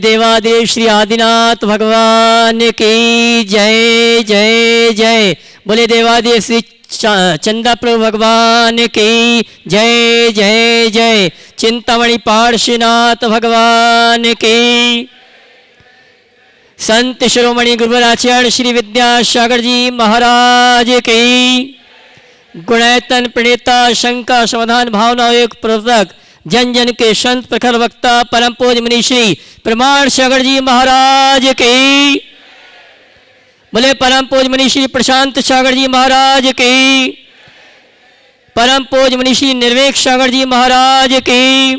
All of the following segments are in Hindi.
देवादेव श्री आदिनाथ भगवान की जय जय जय। बोले देवादेव श्री चंदा प्रभु भगवान की जय जय जय। चिंतामणि पार्श्वनाथ भगवान की। संत शिरोमणि गुरुवराचार्य श्री विद्यासागर जी महाराज की। गुणैतन प्रणेता शंका समाधान भावना एक प्रवर्तक जन जन के संत प्रखर वक्ता परम पूज्य मुनि श्री प्रमाण सागर जी महाराज की। बोले परम पूज्य मुनि श्री प्रशांत सागर जी महाराज की। परम पूज्य मुनि श्री निर्वेक सागर जी महाराज की।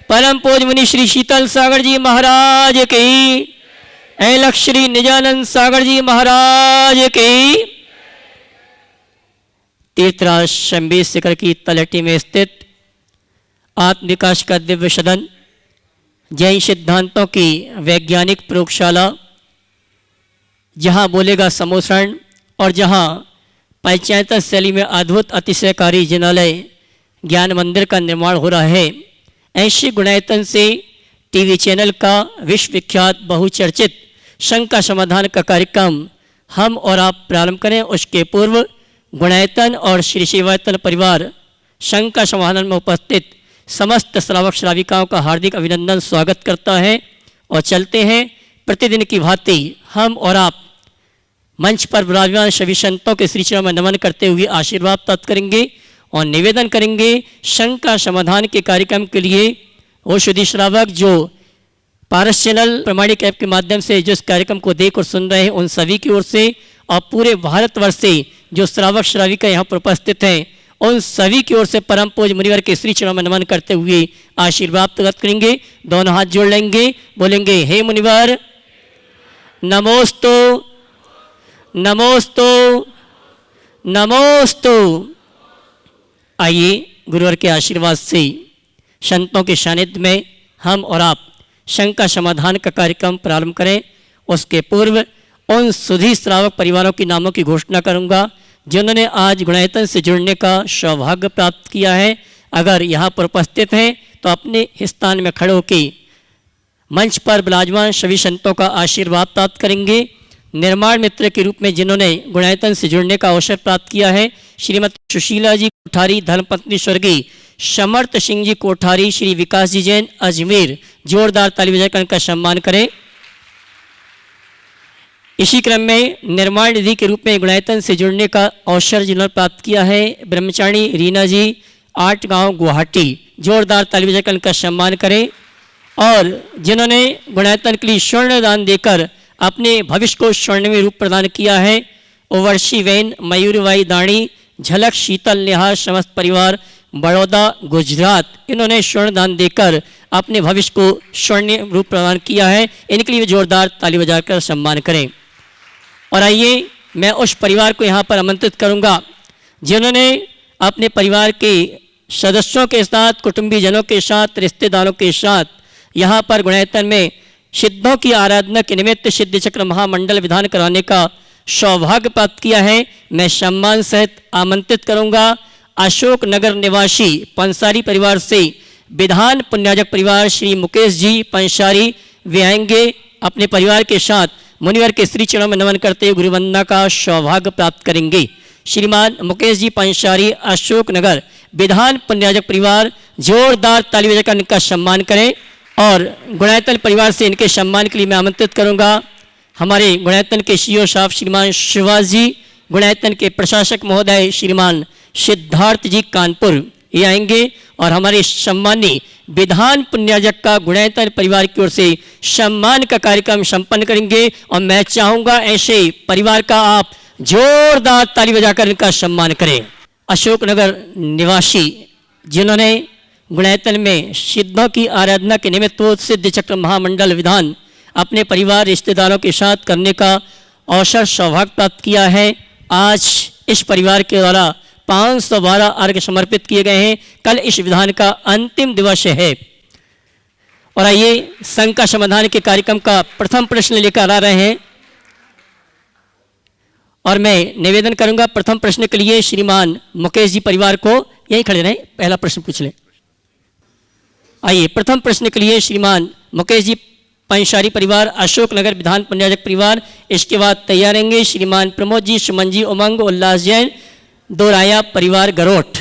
परम पूज्य मुनि श्री शीतल सागर जी महाराज की। ऐलख श्री निजानंद सागर जी महाराज की। तीर्थराज शंबीर शिखर की तलहटी में स्थित आत्म विकास का दिव्य सदन, जैन सिद्धांतों की वैज्ञानिक प्रयोगशाला, जहां बोलेगा समोसरण और जहां पंचायत शैली में अद्भुत अतिशयकारी जिनालय ज्ञान मंदिर का निर्माण हो रहा है। ऐसे गुणायतन से टीवी चैनल का विश्व विख्यात बहुचर्चित शंका समाधान का कार्यक्रम हम और आप प्रारंभ करें। उसके पूर्व गुणायतन और श्री शिवायतन परिवार शंका समाधान में उपस्थित समस्त श्रावक श्राविकाओं का हार्दिक अभिनंदन स्वागत करता है। और चलते हैं प्रतिदिन की भांति हम और आप मंच पर विराजमान सभी संतों के श्री चरणों में नमन करते हुए आशीर्वाद प्राप्त करेंगे और निवेदन करेंगे शंका समाधान के कार्यक्रम के लिए वो शुद्धि श्रावक जो पारस चैनल प्रमाणिक ऐप के माध्यम से जो इस कार्यक्रम को देख और सुन रहे हैं उन सभी की ओर से और पूरे भारतवर्ष से जो श्रावक श्राविका यहाँ पर उपस्थित हैं उन सभी की ओर से परम पूज्य मुनिवर के श्री चरणों में नमन करते हुए आशीर्वाद प्राप्त करेंगे। दोनों हाथ जोड़ लेंगे, बोलेंगे हे मुनिवर नमोस्तु नमोस्तु नमोस्तु। आइए गुरुवर के आशीर्वाद से संतों के सानिध्य में हम और आप शंका समाधान का कार्यक्रम प्रारंभ करें। उसके पूर्व उन सुधी श्रावक परिवारों के नामों की घोषणा करूंगा जिन्होंने आज गुणायतन से जुड़ने का सौभाग्य प्राप्त किया है। अगर यहाँ पर उपस्थित हैं तो अपने स्थान में खड़े होकर मंच पर विराजमान सभी संतों का आशीर्वाद प्राप्त करेंगे। निर्माण मित्र के रूप में जिन्होंने गुणायतन से जुड़ने का अवसर प्राप्त किया है श्रीमती सुशीला जी कोठारी, धर्मपत्नी स्वर्गीय समर्थ सिंह जी कोठारी, श्री विकास जी जैन अजमेर, जोरदार ताली बजाकर उनका सम्मान करें। इसी क्रम में निर्माण निधि के रूप में गुणायतन से जुड़ने का अवसर जिन्होंने प्राप्त किया है ब्रह्मचारी रीना जी, 8 गांव गुवाहाटी, जोरदार ताली बजाकर उनका सम्मान करें। और जिन्होंने गुणायतन के लिए स्वर्ण दान देकर अपने भविष्य को स्वर्णमय रूप प्रदान किया है ओवर्षी वैन, मयूरबाई दाणी, झलक शीतल निहार समस्त परिवार, बड़ौदा गुजरात, इन्होंने स्वर्ण दान देकर अपने भविष्य को स्वर्ण रूप प्रदान किया है। इनके लिए जोरदार ताली बजाकर सम्मान करें। और आइए मैं उस परिवार को यहाँ पर आमंत्रित करूँगा जिन्होंने अपने परिवार के सदस्यों के साथ, कुटुंबीजनों के साथ, रिश्तेदारों के साथ यहाँ पर गुणायतन में सिद्धों की आराधना के निमित्त सिद्धि चक्र महामंडल विधान कराने का सौभाग्य प्राप्त किया है। मैं सम्मान सहित आमंत्रित करूँगा अशोक नगर निवासी पंसारी परिवार से विधान पुण्याजक परिवार श्री मुकेश जी पंसारी। वे आएंगे अपने परिवार के साथ मुनिवर के श्री चरणों में नमन करते हुए गुरुवंदना का सौभाग्य प्राप्त करेंगे। श्रीमान मुकेश जी पंसारी, अशोक नगर विधान पुण्याजक परिवार, जोरदार ताली बजाकर इनका सम्मान करें। और गुणायतन परिवार से इनके सम्मान के लिए मैं आमंत्रित करूंगा हमारे गुणायतन के सीईओ साहब श्रीमान शिवास जी, गुणायतन के प्रशासक महोदय श्रीमान सिद्धार्थ जी कानपुर, ये आएंगे और हमारे सम्मानी विधान पुण्याजक का गुणायतन परिवार की ओर से सम्मान का कार्यक्रम संपन्न करेंगे। और मैं चाहूँगा ऐसे परिवार का आप जोरदार ताली बजाकर इनका सम्मान करें। अशोकनगर निवासी जिन्होंने गुणायतन में सिद्धों की आराधना के निमित्त सिद्ध चक्र महामंडल विधान अपने परिवार रिश्तेदारों के साथ करने का अवसर सौभाग्य प्राप्त किया है। आज इस परिवार के द्वारा 512 अर्घ्य समर्पित किए गए हैं। कल इस विधान का अंतिम दिवस है। और आइए शंका समाधान के कार्यक्रम का प्रथम प्रश्न लेकर आ रहे हैं और मैं निवेदन करूंगा प्रथम प्रश्न के लिए श्रीमान मुकेश जी परिवार को यहीं खड़े रहें, पहला प्रश्न पूछ लें। आइए प्रथम प्रश्न के लिए श्रीमान मुकेश जी पंसारी परिवार, अशोक नगर विधान पंचायत परिवार। इसके बाद तैयार रहेंगे श्रीमान प्रमोद जी, सुमन जी, उमंग, उल्लास जैन, दोराया परिवार गरोठ।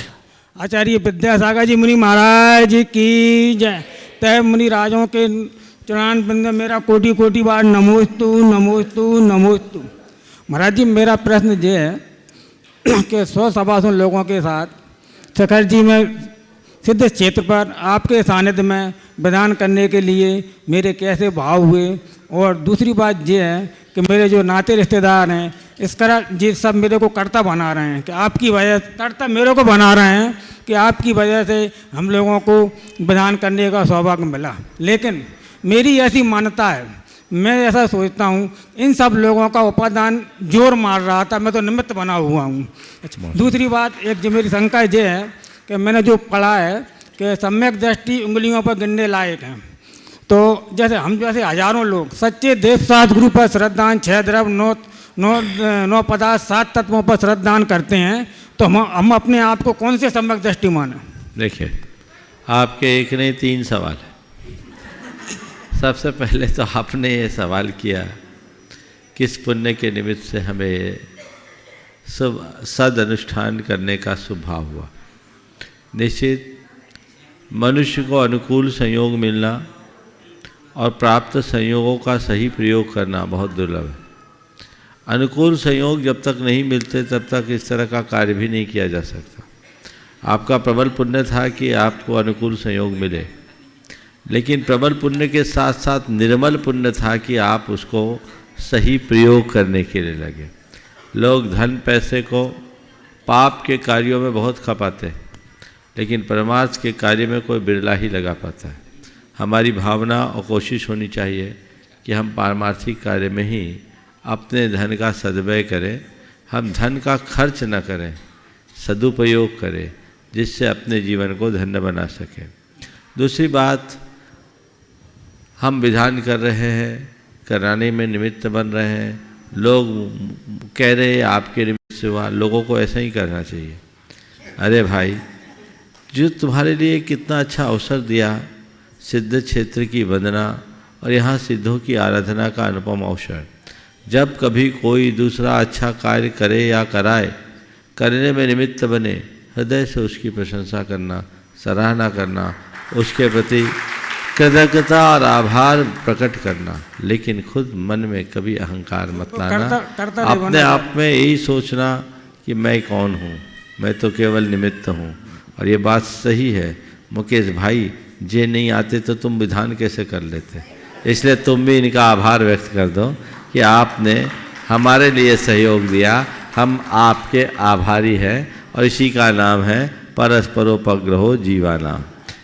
आचार्य विद्यासागर जी मुनि महाराज की जय। तय मुनि राजों के चरण बिंद मेरा कोटि कोटि बार नमोस्तु नमोस्तु नमोस्तु। महाराज जी, मेरा प्रश्न ये है कि 100 सवासों लोगों के साथ शिखर जी में सिद्ध क्षेत्र पर आपके सानिध्य में विधान करने के लिए मेरे कैसे भाव हुए, और दूसरी बात ये है कि मेरे जो नाते रिश्तेदार हैं इस तरह जी सब मेरे को कर्ता बना रहे हैं कि आपकी वजह कर्ता मेरे को बना रहे हैं कि आपकी वजह से हम लोगों को विधान करने का सौभाग्य मिला। लेकिन मेरी ऐसी मान्यता है, मैं ऐसा सोचता हूँ इन सब लोगों का उपादान जोर मार रहा था, मैं तो निमित्त बना हुआ हूँ। दूसरी बात एक जो मेरी शंका ये है कि मैंने जो पढ़ा है कि सम्यक दृष्टि उंगलियों पर गिनने लायक है, तो जैसे हम जैसे हजारों लोग सच्चे देवशास्त्र गुरु पर श्रद्धान 6 द्रव्य 9 पदार्थ 7 तत्वों पर श्रद्धान करते हैं, तो हम अपने आप को कौन से सम्यक दृष्टि माने? देखिए, आपके एक नहीं 3 सवाल है। सबसे पहले तो आपने ये सवाल किया किस पुण्य के निमित्त से हमें सद अनुष्ठान करने का स्वभाव हुआ। निश्चित मनुष्य को अनुकूल संयोग मिलना और प्राप्त संयोगों का सही प्रयोग करना बहुत दुर्लभ है। अनुकूल संयोग जब तक नहीं मिलते तब तक इस तरह का कार्य भी नहीं किया जा सकता। आपका प्रबल पुण्य था कि आपको अनुकूल संयोग मिले, लेकिन प्रबल पुण्य के साथ साथ निर्मल पुण्य था कि आप उसको सही प्रयोग करने के लिए लगे। लोग धन पैसे को पाप के कार्यों में बहुत खपाते हैं, लेकिन परमार्थ के कार्य में कोई बिरला ही लगा पाता है। हमारी भावना और कोशिश होनी चाहिए कि हम पारमार्थिक कार्य में ही अपने धन का सद्व्यय करें। हम धन का खर्च न करें, सदुपयोग करें, जिससे अपने जीवन को धन्य बना सकें। दूसरी बात, हम विधान कर रहे हैं, कराने में निमित्त बन रहे हैं, लोग कह रहे हैं आपके निमित्त से हुआ, लोगों को ऐसा ही करना चाहिए। अरे भाई, जो तुम्हारे लिए कितना अच्छा अवसर दिया, सिद्ध क्षेत्र की वंदना और यहाँ सिद्धों की आराधना का अनुपम अवसर। जब कभी कोई दूसरा अच्छा कार्य करे या कराए, करने में निमित्त बने, हृदय से उसकी प्रशंसा करना, सराहना करना, उसके प्रति कृतज्ञता और आभार प्रकट करना, लेकिन खुद मन में कभी अहंकार मत लाना। अपने आप में यही सोचना कि मैं कौन हूँ, मैं तो केवल निमित्त हूँ। और ये बात सही है मुकेश भाई, जे नहीं आते तो तुम विधान कैसे कर लेते। इसलिए तुम भी इनका आभार व्यक्त कर दो कि आपने हमारे लिए सहयोग दिया। हम आपके आभारी हैं और इसी का नाम है परस्परोपग्रहो जीवाना।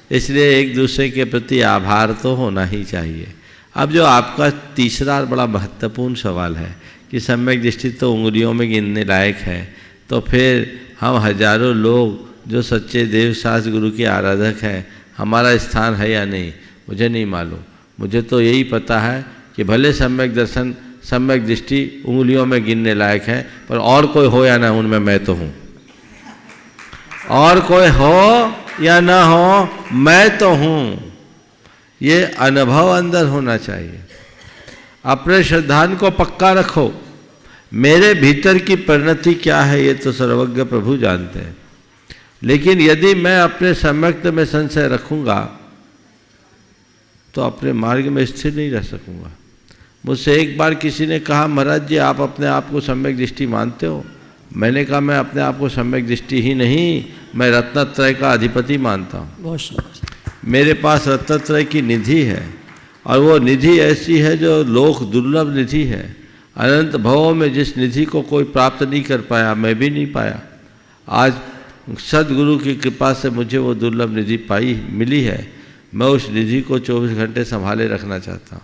इसलिए एक दूसरे के प्रति आभार तो होना ही चाहिए। अब जो आपका तीसरा बड़ा महत्वपूर्ण सवाल है कि सम्यक दृष्टि तो उंगलियों में गिनने लायक है, तो फिर हम हजारों लोग जो सच्चे देवशास्त्र गुरु के आराधक हैं, हमारा स्थान है या नहीं, मुझे नहीं मालूम। मुझे तो यही पता है कि भले सम्यक दर्शन सम्यक दृष्टि उंगलियों में गिनने लायक है, पर और कोई हो या ना उनमें मैं तो हूँ। और कोई हो या ना हो, मैं तो हूँ। ये अनुभव अंदर होना चाहिए। अपने श्रद्धान को पक्का रखो। मेरे भीतर की परिणति क्या है ये तो सर्वज्ञ प्रभु जानते हैं, लेकिन यदि मैं अपने सम्यक्त में संशय रखूँगा तो अपने मार्ग में स्थिर नहीं रह सकूँगा। मुझसे एक बार किसी ने कहा, महाराज जी आप अपने आप को सम्यक दृष्टि मानते हो? मैंने कहा मैं अपने आप को सम्यक दृष्टि ही नहीं, मैं रत्नत्रय का अधिपति मानता हूँ। मेरे पास रत्नत्रय की निधि है और वो निधि ऐसी है जो लोक दुर्लभ निधि है। अनंत भवों में जिस निधि को कोई प्राप्त नहीं कर पाया, मैं भी नहीं पाया, आज सदगुरु की कृपा से मुझे वो दुर्लभ निधि मिली है। मैं उस निधि को 24 घंटे संभाले रखना चाहता हूँ।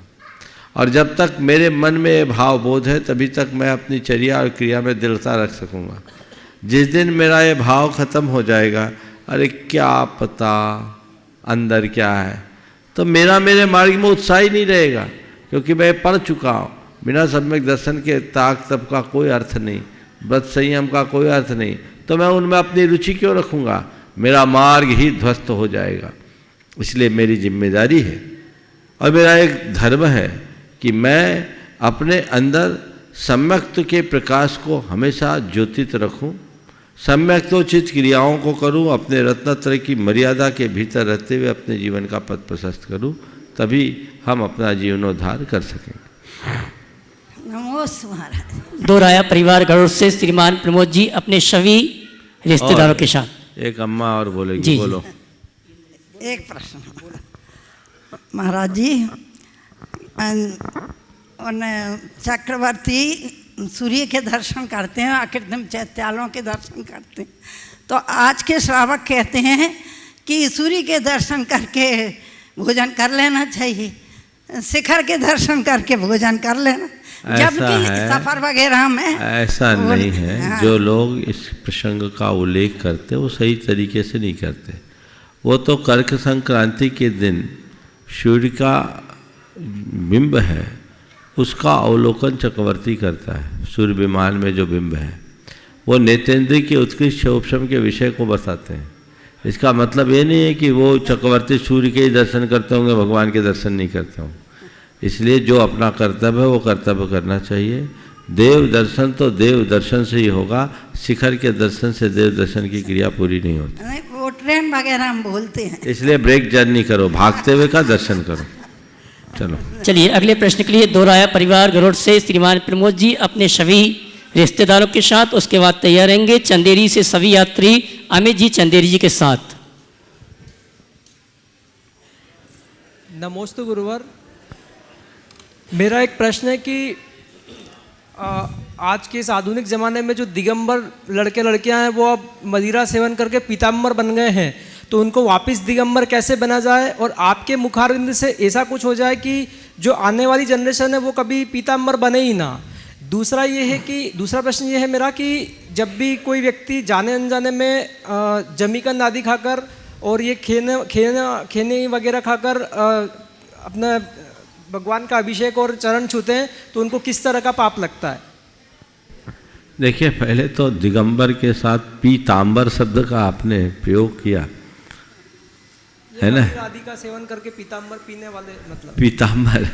और जब तक मेरे मन में ये भाव बोध है तभी तक मैं अपनी चर्या और क्रिया में दृढ़ता रख सकूँगा। जिस दिन मेरा ये भाव खत्म हो जाएगा, अरे क्या पता अंदर क्या है, तो मेरे मार्ग में उत्साह ही नहीं रहेगा, क्योंकि मैं पढ़ चुका हूँ। बिना सम्यक दर्शन के ताक तप का कोई अर्थ नहीं, व्रत संयम का कोई अर्थ नहीं, तो मैं उनमें अपनी रुचि क्यों रखूँगा? मेरा मार्ग ही ध्वस्त हो जाएगा। इसलिए मेरी जिम्मेदारी है और मेरा एक धर्म है कि मैं अपने अंदर सम्यक्त के प्रकाश को हमेशा ज्योतित रखूं, सम्यक्तोचित क्रियाओं को करूं, अपने रत्नत्रय की मर्यादा के भीतर रहते हुए अपने जीवन का पथ प्रशस्त करूं, तभी हम अपना जीवनोद्धार कर सकेंगे। नमोस्तु महाराज। दोहराया परिवार गरुड़ से श्रीमान प्रमोद जी अपने सभी रिश्तेदारों के साथ। एक अम्मा और बोलेगी, जी, बोलो। एक प्रश्न महाराज जी, चक्रवर्ती सूर्य के दर्शन करते हैं, आकृतिम चैत्यालों के दर्शन करते हैं, तो आज के श्रावक कहते हैं कि सूर्य के दर्शन करके भोजन कर लेना चाहिए, शिखर के दर्शन करके भोजन कर लेना, जबकि सफर वगैरह में ऐसा नहीं है। हाँ। जो लोग इस प्रसंग का उल्लेख करते वो सही तरीके से नहीं करते। वो तो कर्क संक्रांति के दिन सूर्य का बिंब है, उसका अवलोकन चक्रवर्ती करता है। सूर्य विमान में जो बिंब है वो नेत्रेंद्र के उत्कृष्ट उपशम के विषय को बताते हैं। इसका मतलब ये नहीं है कि वो चक्रवर्ती सूर्य के ही दर्शन करते होंगे, भगवान के दर्शन नहीं करते होंगे। इसलिए जो अपना कर्तव्य है वो कर्तव्य करना चाहिए। देव दर्शन तो देव दर्शन से ही होगा, शिखर के दर्शन से देव दर्शन की क्रिया पूरी नहीं होती। नहीं, वो ट्रेन वगैरह हम बोलते हैं, इसलिए ब्रेक जर्नी करो, भागते हुए का दर्शन करो। चलो चलिए अगले प्रश्न के लिए दोहराया परिवार गरुड़ से श्रीमान प्रमोद जी अपने सभी रिश्तेदारों के साथ, उसके बाद तैयार रहेंगे चंदेरी से सभी यात्री अमित जी चंदेरी जी के साथ। नमोस्तु गुरुवर। मेरा एक प्रश्न है कि आज के इस आधुनिक ज़माने में जो दिगंबर लड़के लड़कियां हैं वो अब मदिरा सेवन करके पीताम्बर बन गए हैं, तो उनको वापस दिगंबर कैसे बना जाए और आपके मुखारविंद से ऐसा कुछ हो जाए कि जो आने वाली जनरेशन है वो कभी पीताम्बर बने ही ना। दूसरा प्रश्न ये है मेरा कि जब भी कोई व्यक्ति जाने अनजाने में जमीकंद आदि खाकर और ये खेने वगैरह खाकर अपना भगवान का अभिषेक और चरण छूते हैं तो उनको किस तरह का पाप लगता है? देखिए, पहले तो दिगंबर के साथ पीताम्बर शब्द का आपने प्रयोग किया है ना। आदि का सेवन करके पीताम्बर पीने वाले मतलब पीताम्बर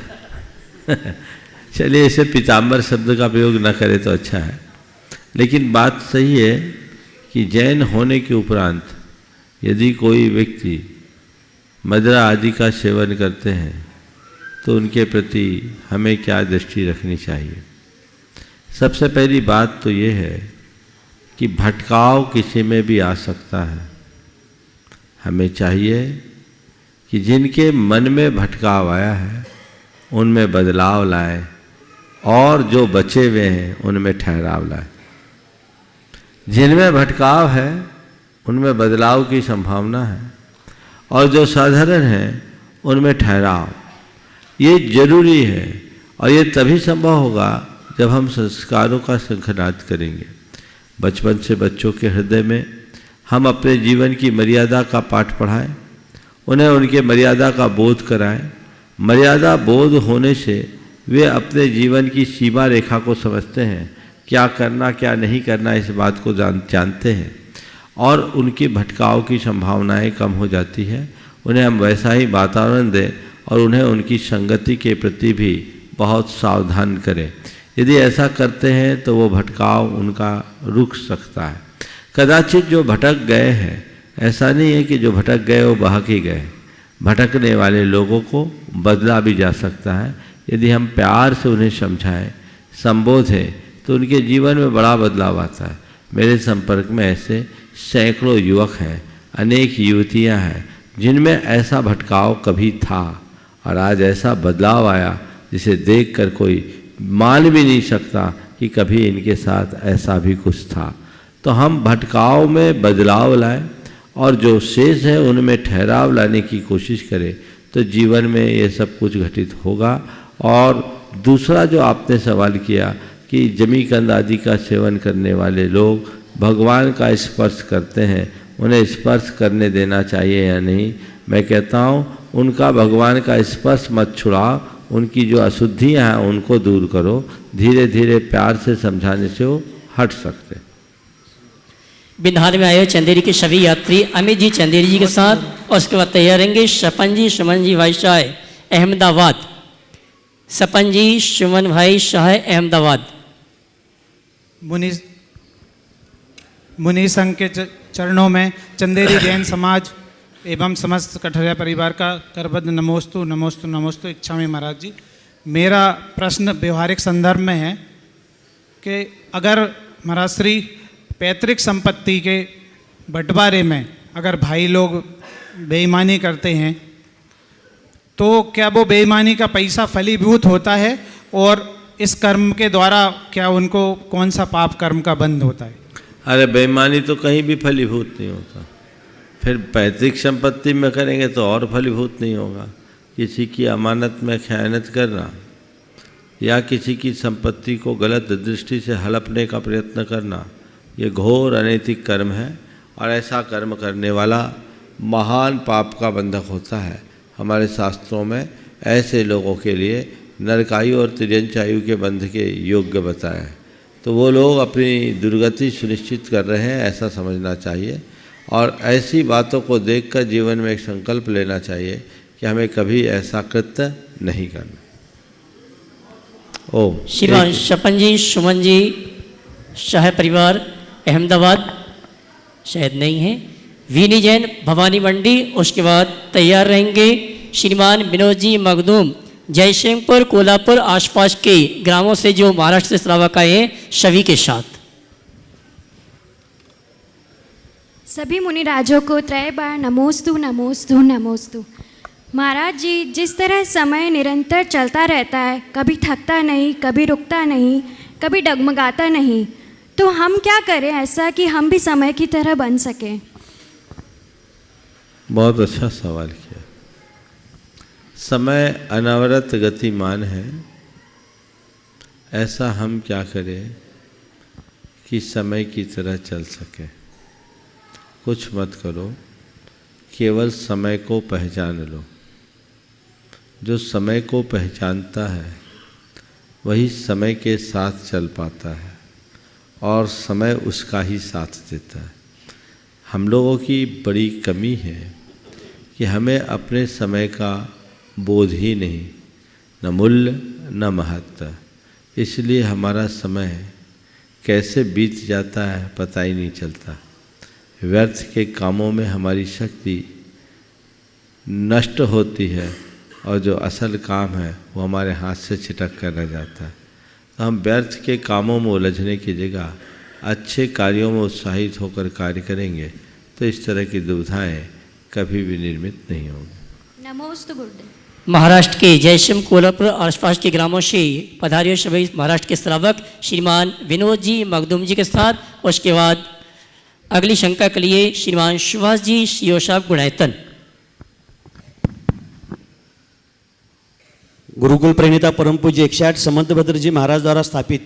चलिए इसे पीताम्बर शब्द का प्रयोग न करें तो अच्छा है। लेकिन बात सही है कि जैन होने के उपरांत यदि कोई व्यक्ति मदिरा आदि का सेवन करते हैं तो उनके प्रति हमें क्या दृष्टि रखनी चाहिए। सबसे पहली बात तो ये है कि भटकाव किसी में भी आ सकता है। हमें चाहिए कि जिनके मन में भटकाव आया है उनमें बदलाव लाए और जो बचे हुए हैं उनमें ठहराव लाए। जिनमें भटकाव है उनमें बदलाव की संभावना है और जो साधारण है उनमें ठहराव, ये जरूरी है। और ये तभी संभव होगा जब हम संस्कारों का शंखनाद करेंगे। बचपन से बच्चों के हृदय में हम अपने जीवन की मर्यादा का पाठ पढ़ाएं, उन्हें उनके मर्यादा का बोध कराएं। मर्यादा बोध होने से वे अपने जीवन की सीमा रेखा को समझते हैं, क्या करना क्या नहीं करना इस बात को जानते हैं और उनकी भटकाव की संभावनाएं कम हो जाती है। उन्हें हम वैसा ही वातावरण दें और उन्हें उनकी संगति के प्रति भी बहुत सावधान करें। यदि ऐसा करते हैं तो वो भटकाव उनका रुक सकता है। कदाचित जो भटक गए हैं, ऐसा नहीं है कि जो भटक गए वो बहक ही गए। भटकने वाले लोगों को बदला भी जा सकता है। यदि हम प्यार से उन्हें समझाएं, संबोधें तो उनके जीवन में बड़ा बदलाव आता है। मेरे संपर्क में ऐसे सैकड़ों युवक हैं, अनेक युवतियां हैं जिनमें ऐसा भटकाव कभी था और आज ऐसा बदलाव आया जिसे देखकर कोई मान भी नहीं सकता कि कभी इनके साथ ऐसा भी कुछ था। तो हम भटकाव में बदलाव लाएं और जो शेष है उनमें ठहराव लाने की कोशिश करें तो जीवन में ये सब कुछ घटित होगा। और दूसरा जो आपने सवाल किया कि जमीकंद आदि का सेवन करने वाले लोग भगवान का स्पर्श करते हैं, उन्हें स्पर्श करने देना चाहिए या नहीं। मैं कहता हूँ उनका भगवान का स्पर्श मत छुड़ाओ, उनकी जो अशुद्धियाँ हैं उनको दूर करो। धीरे धीरे प्यार से समझाने से वो हट सकते। बिन्हार में आए चंदेरी के सभी यात्री अमित जी चंदेरी जी के साथ और उसके बाद तैयार रहेंगे शपन जी, सुमन जी, वाइशाय अहमदाबाद। सपन जी सुमन भाई शाह अहमदाबाद। मुनि संघ के चरणों में चंदेरी जैन समाज एवं समस्त कठरिया परिवार का करबद्ध नमोस्तु नमोस्तु नमोस्तु इच्छामि महाराज जी। मेरा प्रश्न व्यवहारिक संदर्भ में है कि अगर महाराज श्री पैतृक संपत्ति के बंटवारे में अगर भाई लोग बेईमानी करते हैं तो क्या वो बेईमानी का पैसा फलीभूत होता है, और इस कर्म के द्वारा क्या उनको कौन सा पाप कर्म का बंध होता है? अरे बेईमानी तो कहीं भी फलीभूत नहीं होता, फिर पैतृक संपत्ति में करेंगे तो और फलीभूत नहीं होगा। किसी की अमानत में खयानत करना या किसी की संपत्ति को गलत दृष्टि से हड़पने का प्रयत्न करना, ये घोर अनैतिक कर्म है, और ऐसा कर्म करने वाला महान पाप का बंधक होता है। हमारे शास्त्रों में ऐसे लोगों के लिए नरकायु और तिर्यंचायु के बंध के योग्य बताया है। तो वो लोग अपनी दुर्गति सुनिश्चित कर रहे हैं, ऐसा समझना चाहिए, और ऐसी बातों को देखकर जीवन में एक संकल्प लेना चाहिए कि हमें कभी ऐसा कृत्य नहीं करना। ओम। श्रीमान सपन जी सुमन जी शाह परिवार अहमदाबाद शायद नहीं है। वीनी जैन भवानी मंडी, उसके बाद तैयार रहेंगे श्रीमान विनोद जी मखदूम जयसिंहपुर कोल्हापुर आसपास के ग्रामों से जो महाराष्ट्र से श्रावक आए हैं सभी के साथ। सभी मुनिराजों को त्रय बार नमोस्तु नमोस्तु नमोस्तु। महाराज जी, जिस तरह समय निरंतर चलता रहता है, कभी थकता नहीं, कभी रुकता नहीं, कभी डगमगाता नहीं, तो हम क्या करें ऐसा कि हम भी समय की तरह बन सकें? बहुत अच्छा सवाल किया। समय अनवरत गतिमान है, ऐसा हम क्या करें कि समय की तरह चल सके। कुछ मत करो, केवल समय को पहचान लो। जो समय को पहचानता है वही समय के साथ चल पाता है, और समय उसका ही साथ देता है। हम लोगों की बड़ी कमी है कि हमें अपने समय का बोध ही नहीं, न मूल्य न महत्व। इसलिए हमारा समय कैसे बीत जाता है पता ही नहीं चलता। व्यर्थ के कामों में हमारी शक्ति नष्ट होती है, और जो असल काम है वो हमारे हाथ से छिटक कर रह जाता है। तो हम व्यर्थ के कामों में उलझने की जगह अच्छे कार्यों में उत्साहित होकर कार्य करेंगे तो इस तरह की दुविधाएं कभी भी निर्मित नहीं होंगी। नमोस्तु गुरुदेव। महाराष्ट्र के जयसिंह कोल्हापुर और आसपास के ग्रामों से पधारियों सभी महाराष्ट्र के श्रावक श्रीमान विनोद जी मखदूम जी के साथ, उसके बाद अगली शंका के लिए श्रीमान सुभाष जी सीओ साहब गुणायतन। गुरुकुल प्रणेता परम पूज्य 108 समंतभद्र जी महाराज द्वारा स्थापित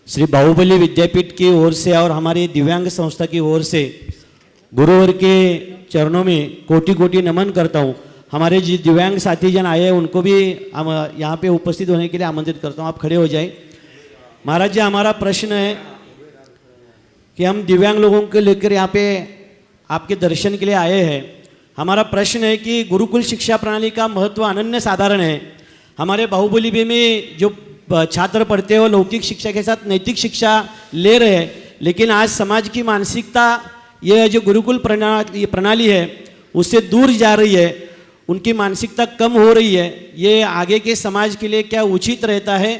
श्री बाहुबली विद्यापीठ की ओर से और हमारी दिव्यांग संस्था की ओर से गुरुवर के चरणों में कोटि कोटि नमन करता हूँ। हमारे जो दिव्यांग साथी जन आए हैं उनको भी यहाँ पे उपस्थित होने के लिए आमंत्रित करता हूँ। आप खड़े हो जाए। महाराज जी, हमारा प्रश्न है कि हम दिव्यांग लोगों को लेकर यहाँ पे आपके दर्शन के लिए आए हैं। हमारा प्रश्न है कि गुरुकुल शिक्षा प्रणाली का महत्व अनन्य साधारण है। हमारे बाहुबली में जो छात्र पढ़ते हैं वो लौकिक शिक्षा के साथ नैतिक शिक्षा ले रहे हैं, लेकिन आज समाज की मानसिकता ये जो गुरुकुल प्रणाली है उससे दूर जा रही है, उनकी मानसिकता कम हो रही है। ये आगे के समाज के लिए क्या उचित रहता है?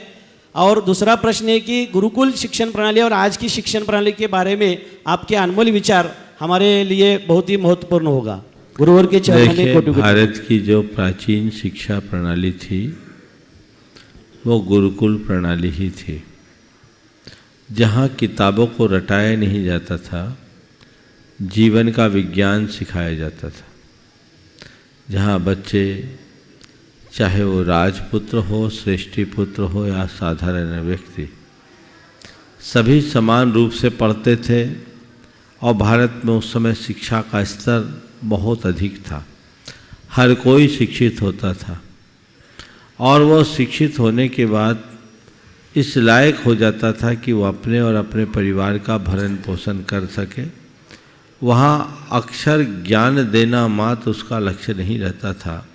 और दूसरा प्रश्न है कि गुरुकुल शिक्षण प्रणाली और आज की शिक्षण प्रणाली के बारे में आपके अनमोल विचार हमारे लिए बहुत ही महत्वपूर्ण होगा। गुरुवर के चरणों में कोटि कोटि। भारत की जो प्राचीन शिक्षा प्रणाली थी वो गुरुकुल प्रणाली ही थी, जहाँ किताबों को रटाया नहीं जाता था, जीवन का विज्ञान सिखाया जाता था। जहाँ बच्चे चाहे वो राजपुत्र हो, श्रेष्ठी पुत्र हो या साधारण व्यक्ति, सभी समान रूप से पढ़ते थे। और भारत में उस समय शिक्षा का स्तर बहुत अधिक था, हर कोई शिक्षित होता था, और वो शिक्षित होने के बाद इस लायक हो जाता था कि वो अपने और अपने परिवार का भरण पोषण कर सके। वहाँ अक्षर ज्ञान देना मात्र उसका लक्ष्य नहीं रहता था,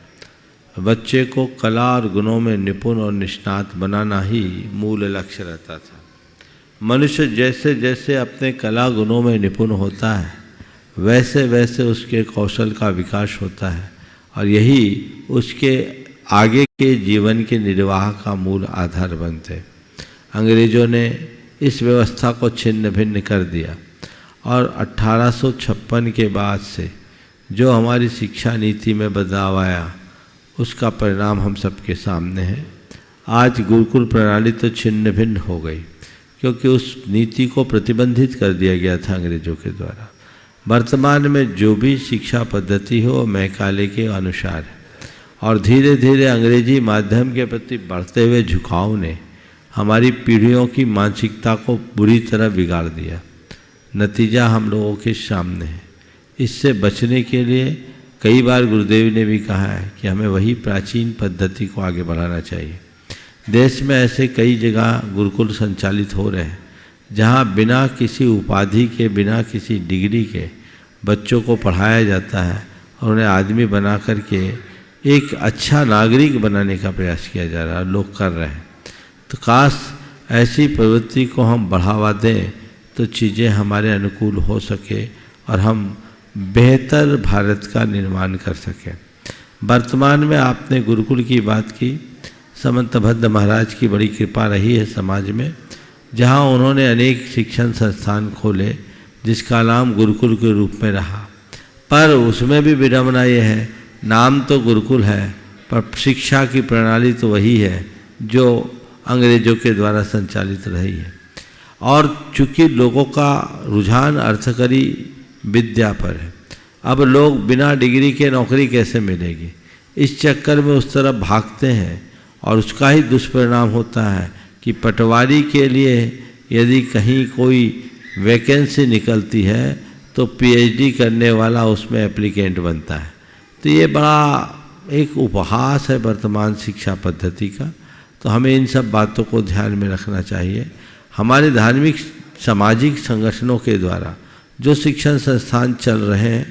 बच्चे को कला और गुणों में निपुण और निष्णात बनाना ही मूल लक्ष्य रहता था। मनुष्य जैसे जैसे अपने कला गुणों में निपुण होता है वैसे वैसे उसके कौशल का विकास होता है और यही उसके आगे के जीवन के निर्वाह का मूल आधार बनते। अंग्रेज़ों ने इस व्यवस्था को छिन्न भिन्न कर दिया और 1856 के बाद से जो हमारी शिक्षा नीति में बदलाव आया उसका परिणाम हम सबके सामने है। आज गुरुकुल प्रणाली तो छिन्न भिन्न हो गई क्योंकि उस नीति को प्रतिबंधित कर दिया गया था अंग्रेज़ों के द्वारा। वर्तमान में जो भी शिक्षा पद्धति हो मैकाले के अनुसार है और धीरे धीरे अंग्रेजी माध्यम के प्रति बढ़ते हुए झुकाव ने हमारी पीढ़ियों की मानसिकता को बुरी तरह बिगाड़ दिया। नतीजा हम लोगों के सामने है। इससे बचने के लिए कई बार गुरुदेव ने भी कहा है कि हमें वही प्राचीन पद्धति को आगे बढ़ाना चाहिए। देश में ऐसे कई जगह गुरुकुल संचालित हो रहे हैं जहाँ बिना किसी उपाधि के बिना किसी डिग्री के बच्चों को पढ़ाया जाता है और उन्हें आदमी बना करके एक अच्छा नागरिक बनाने का प्रयास किया जा रहा है, लोग कर रहे हैं। तो काश ऐसी प्रवृत्ति को हम बढ़ावा दें तो चीज़ें हमारे अनुकूल हो सके और हम बेहतर भारत का निर्माण कर सकें। वर्तमान में आपने गुरुकुल की बात की। समंतभद्र महाराज की बड़ी कृपा रही है समाज में, जहाँ उन्होंने अनेक शिक्षण संस्थान खोले जिसका नाम गुरुकुल के रूप में रहा। पर उसमें भी विडंबना ये है, नाम तो गुरुकुल है पर शिक्षा की प्रणाली तो वही है जो अंग्रेज़ों के द्वारा संचालित रही है। और चूँकि लोगों का रुझान अर्थकरी विद्या पर है, अब लोग बिना डिग्री के नौकरी कैसे मिलेगी, इस चक्कर में उस तरफ भागते हैं और उसका ही दुष्परिणाम होता है कि पटवारी के लिए यदि कहीं कोई वैकेंसी निकलती है तो पीएचडी करने वाला उसमें एप्लीकेंट बनता है। तो ये बड़ा एक उपहास है वर्तमान शिक्षा पद्धति का। तो हमें इन सब बातों को ध्यान में रखना चाहिए। हमारे धार्मिक सामाजिक संगठनों के द्वारा जो शिक्षण संस्थान चल रहे हैं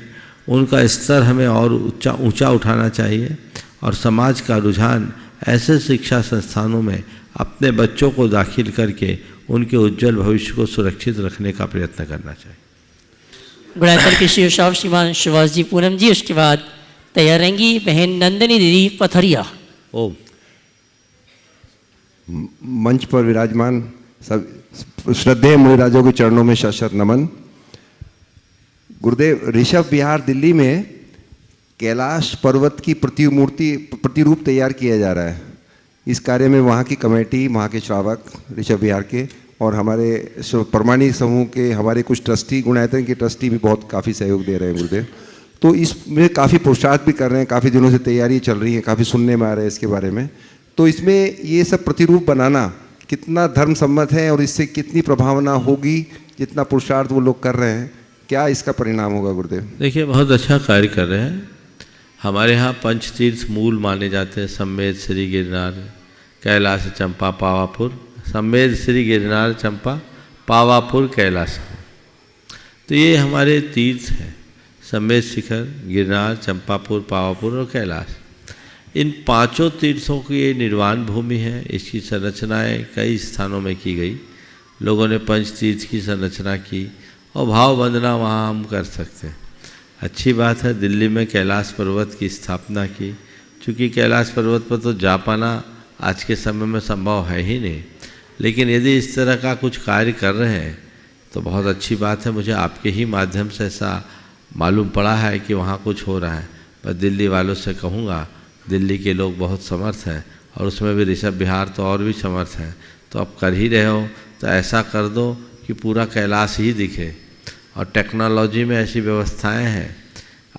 उनका स्तर हमें और ऊंचा उठाना चाहिए और समाज का रुझान ऐसे शिक्षा संस्थानों में अपने बच्चों को दाखिल करके उनके उज्जवल भविष्य को सुरक्षित रखने का प्रयत्न करना चाहिए। गुणायतन के शिव साहब श्रीमान सुभाष जी पूनम जी, उसके बाद तैयार रहेंगी बहन नंदिनी दीदी पथरिया। ओम। मंच पर विराजमान सब श्रद्धेय मुनिराजों के चरणों में शत नमन। गुरुदेव, ऋषभ विहार दिल्ली में कैलाश पर्वत की प्रतिरूप तैयार किया जा रहा है। इस कार्य में वहाँ की कमेटी, वहाँ के श्रावक ऋषभ विहार के और हमारे परमाणी समूह के हमारे कुछ ट्रस्टी, गुणायतन के ट्रस्टी भी बहुत काफ़ी सहयोग दे रहे हैं गुरुदेव। तो इसमें काफ़ी पुरुषार्थ भी कर रहे हैं, काफ़ी दिनों से तैयारी चल रही है, काफ़ी सुनने में आ रहा है इसके बारे में। तो इसमें ये सब प्रतिरूप बनाना कितना धर्म सम्मत है और इससे कितनी प्रभावना होगी, जितना पुरुषार्थ वो लोग कर रहे हैं, क्या इसका परिणाम होगा गुरुदेव? देखिए, बहुत अच्छा कार्य कर रहे हैं। हमारे यहाँ पंचतीर्थ मूल माने जाते हैं, सम्मेद, श्री गिरनार, कैलाश, चंपा, पावापुर। सम्मेद, श्री गिरनार, चंपा, पावापुर, कैलाश। तो ये हमारे तीर्थ हैं, सम्मेद शिखर, गिरनार, चंपापुर, पावापुर और कैलाश। इन पांचों तीर्थों की ये निर्वाण भूमि है। इसकी संरचनाएं कई स्थानों में की गई। लोगों ने पंचतीर्थ की संरचना की और भाव वंदना वहाँ हम कर सकते हैं। अच्छी बात है, दिल्ली में कैलाश पर्वत की स्थापना की। चूँकि कैलाश पर्वत पर तो जा पाना आज के समय में संभव है ही नहीं, लेकिन यदि इस तरह का कुछ कार्य कर रहे हैं तो बहुत अच्छी बात है। मुझे आपके ही माध्यम से ऐसा मालूम पड़ा है कि वहाँ कुछ हो रहा है। पर दिल्ली वालों से कहूँगा, दिल्ली के लोग बहुत समर्थ हैं और उसमें भी ऋषभ विहार तो और भी समर्थ हैं। तो अब कर ही रहे हो तो ऐसा कर दो कि पूरा कैलाश ही दिखे। और टेक्नोलॉजी में ऐसी व्यवस्थाएं हैं,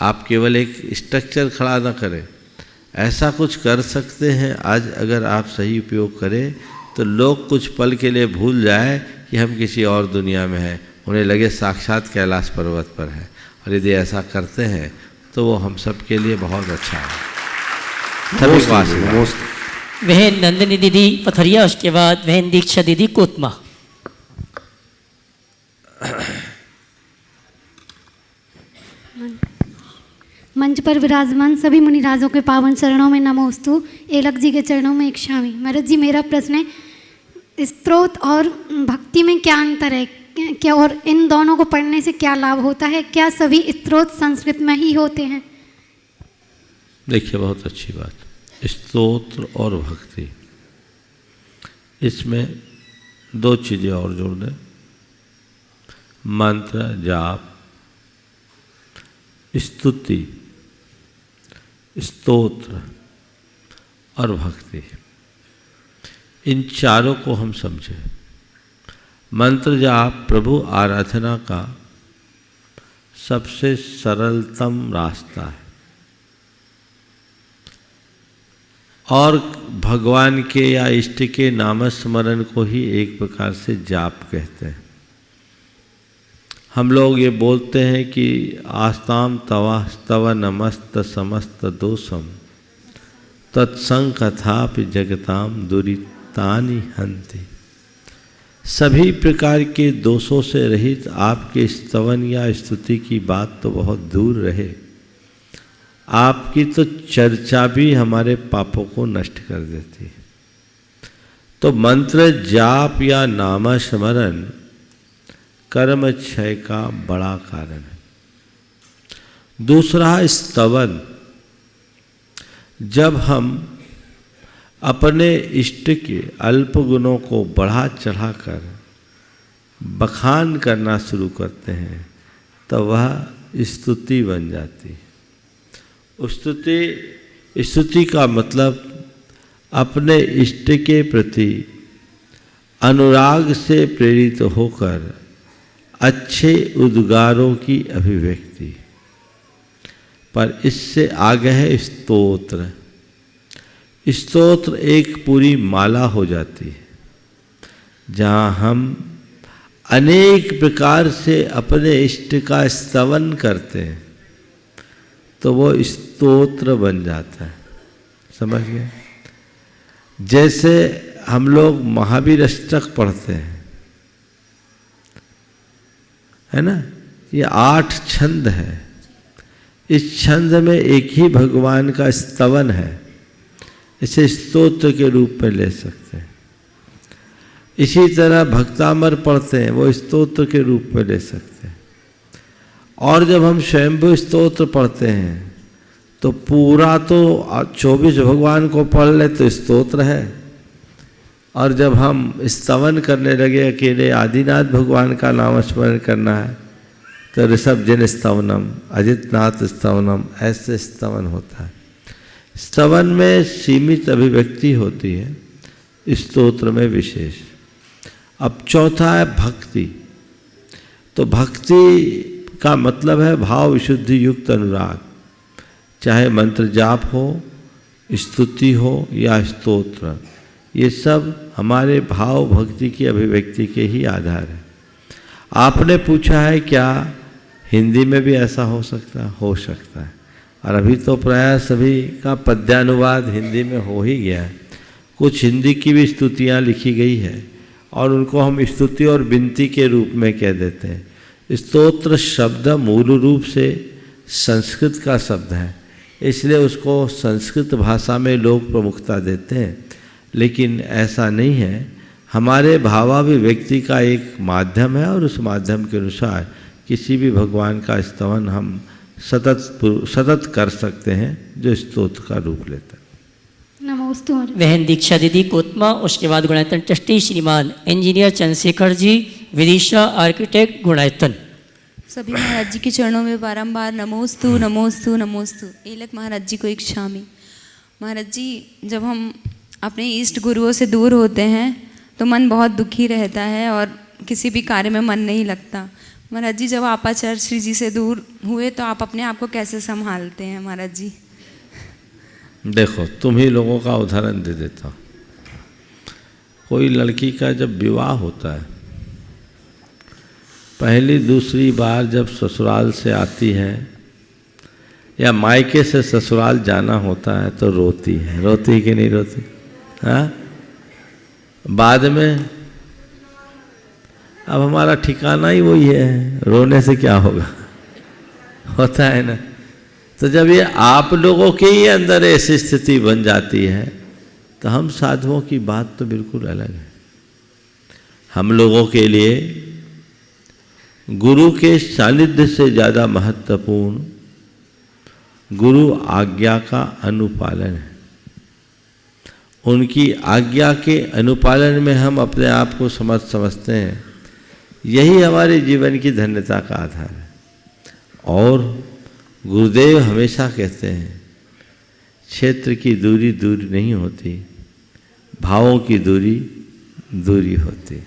आप केवल एक स्ट्रक्चर खड़ा ना करें, ऐसा कुछ कर सकते हैं। आज अगर आप सही उपयोग करें तो लोग कुछ पल के लिए भूल जाए कि हम किसी और दुनिया में हैं, उन्हें लगे साक्षात कैलाश पर्वत पर है। और यदि ऐसा करते हैं तो वो हम सब के लिए बहुत अच्छा है। बहन नंदिनी दीदी पथरिया, उसके बाद बहन दीक्षा दीदी कोतमा। मंच पर विराजमान सभी मुनिराजों के पावन चरणों में नमोस्तु, एलक जी के चरणों में इच्छामि। महाराज जी, मेरा प्रश्न है, स्तोत्र और भक्ति में क्या अंतर है, क्या और इन दोनों को पढ़ने से क्या लाभ होता है? क्या सभी स्तोत्र संस्कृत में ही होते हैं? देखिए, बहुत अच्छी बात। स्तोत्र और भक्ति, इसमें दो चीज़ें और जोड़ दें, मंत्र, जाप, स्तुति, स्तोत्र और भक्ति, इन चारों को हम समझें। मंत्र जाप प्रभु आराधना का सबसे सरलतम रास्ता है और भगवान के या इष्ट के नामस्मरण को ही एक प्रकार से जाप कहते हैं। हम लोग ये बोलते हैं कि आस्ताम तवा स्तव नमस्त समस्त दोषम तत्संकथापि जगताम दुरितानि हन्ति। सभी प्रकार के दोषों से रहित आपके स्तवन या स्तुति की बात तो बहुत दूर रहे, आपकी तो चर्चा भी हमारे पापों को नष्ट कर देती है। तो मंत्र जाप या नामस्मरण कर्म क्षय का बड़ा कारण है। दूसरा, स्तवन, जब हम अपने इष्ट के अल्प गुणों को बढ़ा चढ़ाकर बखान करना शुरू करते हैं तो वह स्तुति बन जाती है। स्तुति का मतलब अपने इष्ट के प्रति अनुराग से प्रेरित होकर अच्छे उद्गारों की अभिव्यक्ति। पर इससे आगे है स्तोत्र। स्तोत्र एक पूरी माला हो जाती है जहाँ हम अनेक प्रकार से अपने इष्ट का स्तवन करते हैं तो वो स्तोत्र बन जाता है। समझ गए? जैसे हम लोग महावीर अष्टक पढ़ते हैं, है ना, ये 8 छंद है। इस छंद में एक ही भगवान का स्तवन है, इसे स्तोत्र के रूप में ले सकते हैं। इसी तरह भक्तामर पढ़ते हैं, वो स्तोत्र के रूप में ले सकते हैं। और जब हम स्वयंभू स्तोत्र पढ़ते हैं तो पूरा तो 24 भगवान को पढ़ ले तो स्तोत्र है, और जब हम स्तवन करने लगे अकेले आदिनाथ भगवान का नाम स्मरण करना है तो ऋषभजन स्तवनम, अजितनाथ स्तवनम, ऐसे स्तवन होता है। स्तवन में सीमित अभिव्यक्ति होती है, स्तोत्र में विशेष। अब चौथा है भक्ति। तो भक्ति का मतलब है भाव विशुद्धि युक्त अनुराग। चाहे मंत्र जाप हो, स्तुति हो या स्तोत्र, ये सब हमारे भाव भक्ति की अभिव्यक्ति के ही आधार है। आपने पूछा है क्या हिंदी में भी ऐसा हो सकता है? हो सकता है, और अभी तो प्रायः सभी का पद्यानुवाद हिंदी में हो ही गया है। कुछ हिंदी की भी स्तुतियाँ लिखी गई है और उनको हम स्तुति और विनती के रूप में कह देते हैं। स्तोत्र शब्द मूल रूप से संस्कृत का शब्द है, इसलिए उसको संस्कृत भाषा में लोग प्रमुखता देते हैं, लेकिन ऐसा नहीं है। हमारे भावाभिव्यक्ति का एक माध्यम है और उस माध्यम के अनुसार किसी भी भगवान का स्तवन हम सतत कर सकते हैं जो स्तोत्र का रूप लेता है। नमोस्तु। बहन दीक्षा दीदी कोतमा, उसके बाद गुणायतन ट्रस्टी श्रीमान इंजीनियर चंद्रशेखर जी, विदिशा आर्किटेक्ट गुणायतन। सभी महाराज जी के चरणों में बारंबार नमोस्तु नमोस्तु नमोस्तु। एलक महाराज जी को इच्छामि। महाराज जी, जब हम अपने इष्ट गुरुओं से दूर होते हैं तो मन बहुत दुखी रहता है और किसी भी कार्य में मन नहीं लगता। महाराज जी, जब आप आचार्य श्री जी से दूर हुए तो आप अपने आप को कैसे संभालते हैं महाराज जी? देखो, तुम ही लोगों का उदाहरण दे देता हूँ। कोई लड़की का जब विवाह होता है, पहली दूसरी बार जब ससुराल से आती है या मायके से ससुराल जाना होता है तो रोती है। रोती कि नहीं रोती? हाँ। बाद में अब हमारा ठिकाना ही वही है, रोने से क्या होगा? होता है ना। तो जब ये आप लोगों के ही अंदर ऐसी स्थिति बन जाती है तो हम साधुओं की बात तो बिल्कुल अलग है। हम लोगों के लिए गुरु के सानिध्य से ज़्यादा महत्वपूर्ण गुरु आज्ञा का अनुपालन है। उनकी आज्ञा के अनुपालन में हम अपने आप को समझते हैं, यही हमारे जीवन की धन्यता का आधार है। और गुरुदेव हमेशा कहते हैं क्षेत्र की दूरी दूरी नहीं होती, भावों की दूरी दूरी होती।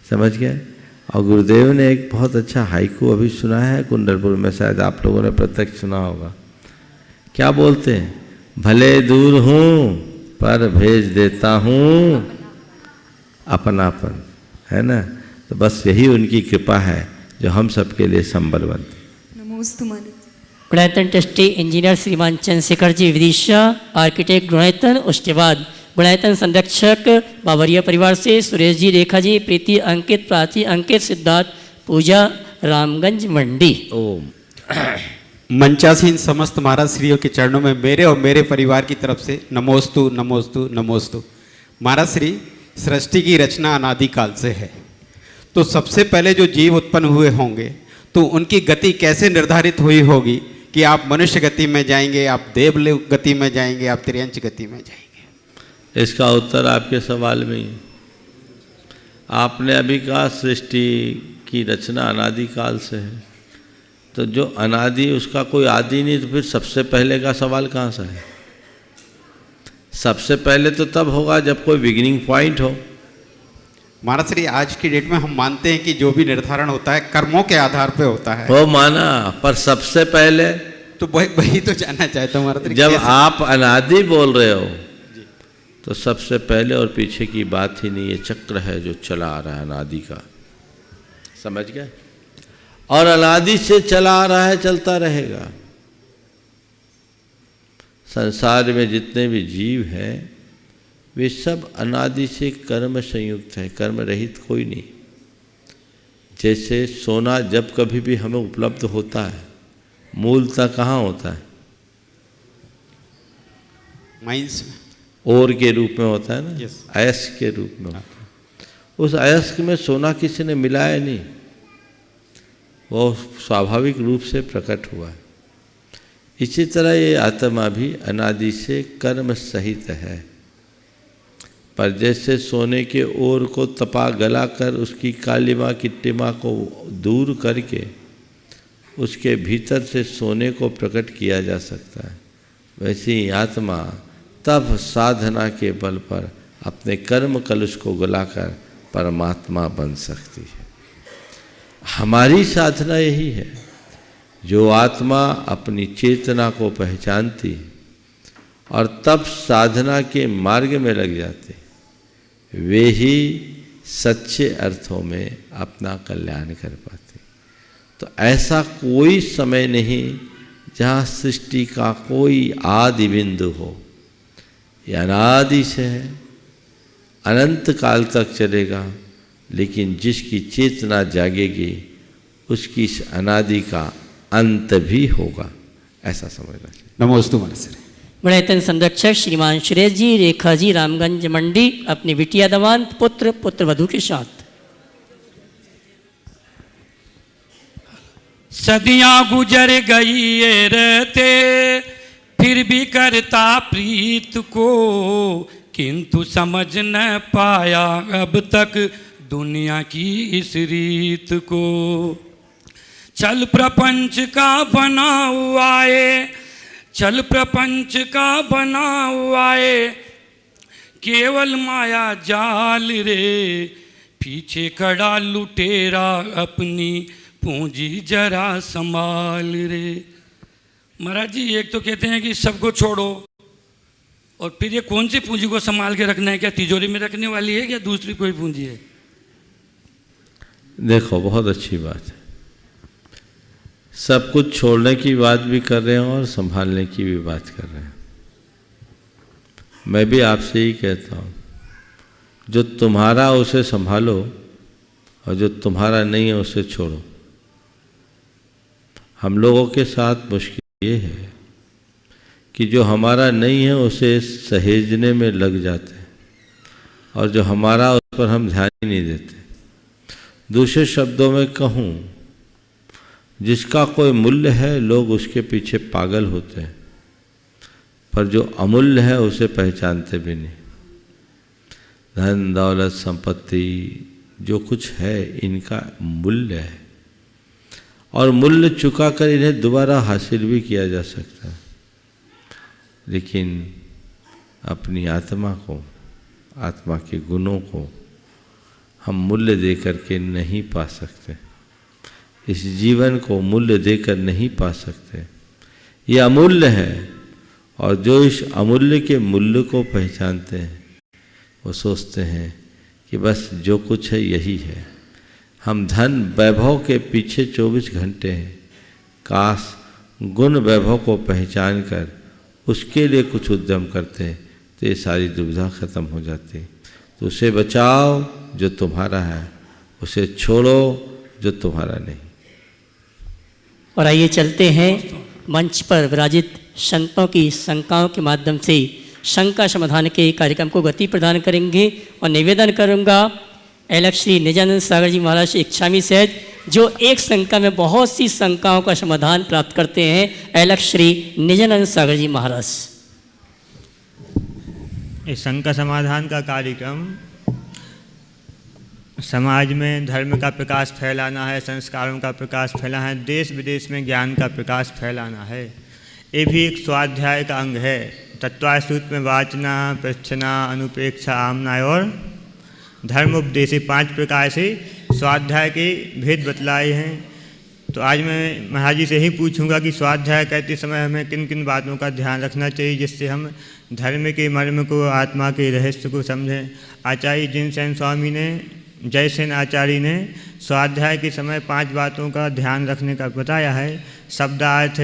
समझ गए? और गुरुदेव ने एक बहुत अच्छा हाइकू अभी सुना है कुंडलपुर में, शायद आप लोगों ने प्रत्यक्ष सुना होगा। क्या बोलते हैं? भले दूर हूँ पर भेज देता हूँ अपनापन, है ना। तो बस यही उनकी कृपा है जो हम सबके लिए संबल बनती। नमोस्तु महाराज। गुणायतन ट्रस्टी इंजीनियर श्रीमान चंद्रशेखर जी विदिशा, आर्किटेक्ट गुणायतन, उसके बाद गुणायतन संरक्षक बावरिया परिवार से सुरेश जी, रेखा जी, प्रीति, अंकित, प्राची, अंकित, सिद्धार्थ, पूजा, रामगंज मंडी। ओम। मंचासीन समस्त महाराज श्रीयों के चरणों में मेरे और मेरे परिवार की तरफ से नमोस्तु नमोस्तु नमोस्तु। महाराज श्री, सृष्टि की रचना अनादिकाल से है, तो सबसे पहले जो जीव उत्पन्न हुए होंगे तो उनकी गति कैसे निर्धारित हुई होगी कि आप मनुष्य गति में जाएंगे, आप देव गति में जाएंगे, आप त्रियंच गति में जाएंगे? इसका उत्तर आपके सवाल में ही। आपने अभी कहा सृष्टि की रचना अनादिकाल से है, तो जो अनादि उसका कोई आदि नहीं, तो फिर सबसे पहले का सवाल कहाँ से है? सबसे पहले तो तब होगा जब कोई बिगिनिंग पॉइंट हो। महाराज श्री, आज की डेट में हम मानते हैं कि जो भी निर्धारण होता है कर्मों के आधार पे होता है। वो माना, पर सबसे पहले तो वही तो जानना चाहता हूँ महाराज श्री। जब आप अनादि बोल रहे हो तो सबसे पहले और पीछे की बात ही नहीं, ये चक्र है जो चला आ रहा है अनादि का। समझ गए? और अनादि से चला आ रहा है, चलता रहेगा। संसार में जितने भी जीव हैं वे सब अनादि से कर्म संयुक्त है, कर्म रहित कोई नहीं। जैसे सोना जब कभी भी हमें उपलब्ध होता है, मूलतः कहाँ होता है? माइंस में, ओर के रूप में होता है ना। Yes. अयस्क के रूप में होता है। उस अयस्क में सोना किसी ने मिलाया नहीं, वो स्वाभाविक रूप से प्रकट हुआ है। इसी तरह ये आत्मा भी अनादि से कर्म सहित है, पर जैसे सोने के ओर को तपा गला कर उसकी कालिमा किट्टिमा को दूर करके उसके भीतर से सोने को प्रकट किया जा सकता है, वैसे ही आत्मा तब साधना के बल पर अपने कर्म कलुष को गलाकर परमात्मा बन सकती है। हमारी साधना यही है, जो आत्मा अपनी चेतना को पहचानती है और तब साधना के मार्ग में लग जाते, वे ही सच्चे अर्थों में अपना कल्याण कर पाते। तो ऐसा कोई समय नहीं जहाँ सृष्टि का कोई आदि बिंदु हो। यह अनादि से है, अनंत काल तक चलेगा, लेकिन जिसकी चेतना जागेगी उसकी इस अनादि का अंत भी होगा, ऐसा समझना चाहिए। नमोस्तु महाराज। गुणायतन संरक्षक श्रीमान सुरेश जी, रेखा जी, रामगंज मंडी, अपनी बिटिया दवान, पुत्र पुत्रवधू के साथ। सदियां गुजर गई ये रहते, फिर भी करता प्रीत को, किंतु समझ न पाया अब तक दुनिया की इस रीत को। चल प्रपंच का बना हुआ है, चल प्रपंच का बना हुआ है, केवल माया जाल रे, पीछे खड़ा लुटेरा अपनी पूंजी जरा संभाल रे। महाराज जी, एक तो कहते हैं कि सबको छोड़ो, और फिर ये कौन सी पूंजी को संभाल के रखना है? क्या तिजोरी में रखने वाली है, क्या दूसरी कोई पूंजी है? देखो, बहुत अच्छी बात है। सब कुछ छोड़ने की बात भी कर रहे हैं और संभालने की भी बात कर रहे हैं। मैं भी आपसे ही कहता हूँ, जो तुम्हारा उसे संभालो और जो तुम्हारा नहीं है उसे छोड़ो। हम लोगों के साथ मुश्किल ये है कि जो हमारा नहीं है उसे सहेजने में लग जाते हैं, और जो हमारा उस पर हम ध्यान ही नहीं देते। दूसरे शब्दों में कहूँ, जिसका कोई मूल्य है लोग उसके पीछे पागल होते हैं, पर जो अमूल्य है उसे पहचानते भी नहीं। धन दौलत संपत्ति जो कुछ है इनका मूल्य है, और मूल्य चुका कर इन्हें दोबारा हासिल भी किया जा सकता है, लेकिन अपनी आत्मा को, आत्मा के गुणों को हम मूल्य दे करके नहीं पा सकते। इस जीवन को मूल्य देकर नहीं पा सकते, ये अमूल्य है। और जो इस अमूल्य के मूल्य को पहचानते हैं वो सोचते हैं कि बस जो कुछ है यही है। हम धन वैभव के पीछे 24 घंटे हैं, काश गुण वैभव को पहचान कर उसके लिए कुछ उद्यम करते हैं तो ये सारी दुविधा खत्म हो जाती। तो उसे बचाओ जो तुम्हारा है, उसे छोड़ो जो तुम्हारा नहीं। और आइए चलते हैं मंच पर विराजित संतों की शंकाओं के माध्यम से शंका समाधान के कार्यक्रम को गति प्रदान करेंगे। और निवेदन करूंगा एलक श्री निजानंद सागर जी महाराज इच्छामी सहित, जो एक शंका में बहुत सी शंकाओं का समाधान प्राप्त करते हैं, एलक श्री निजानंद सागर जी महाराज। इस शंका समाधान का कार्यक्रम समाज में धर्म का प्रकाश फैलाना है, संस्कारों का प्रकाश फैलाना है, देश विदेश में ज्ञान का प्रकाश फैलाना है। ये भी एक स्वाध्याय का अंग है। तत्वाय सूत्र में वाचना, प्रच्छना, अनुपेक्षा, आमना और धर्मोपदेश 5 प्रकार से स्वाध्याय के भेद बतलाए हैं। तो आज मैं महाराज जी से ही पूछूंगा कि स्वाध्याय करते समय हमें किन किन बातों का ध्यान रखना चाहिए जिससे हम धर्म के मर्म को, आत्मा के रहस्य को समझें। आचार्य जिनसेन स्वामी ने, जयसेन आचार्य ने स्वाध्याय के समय 5 बातों का ध्यान रखने का बताया है। शब्दार्थ,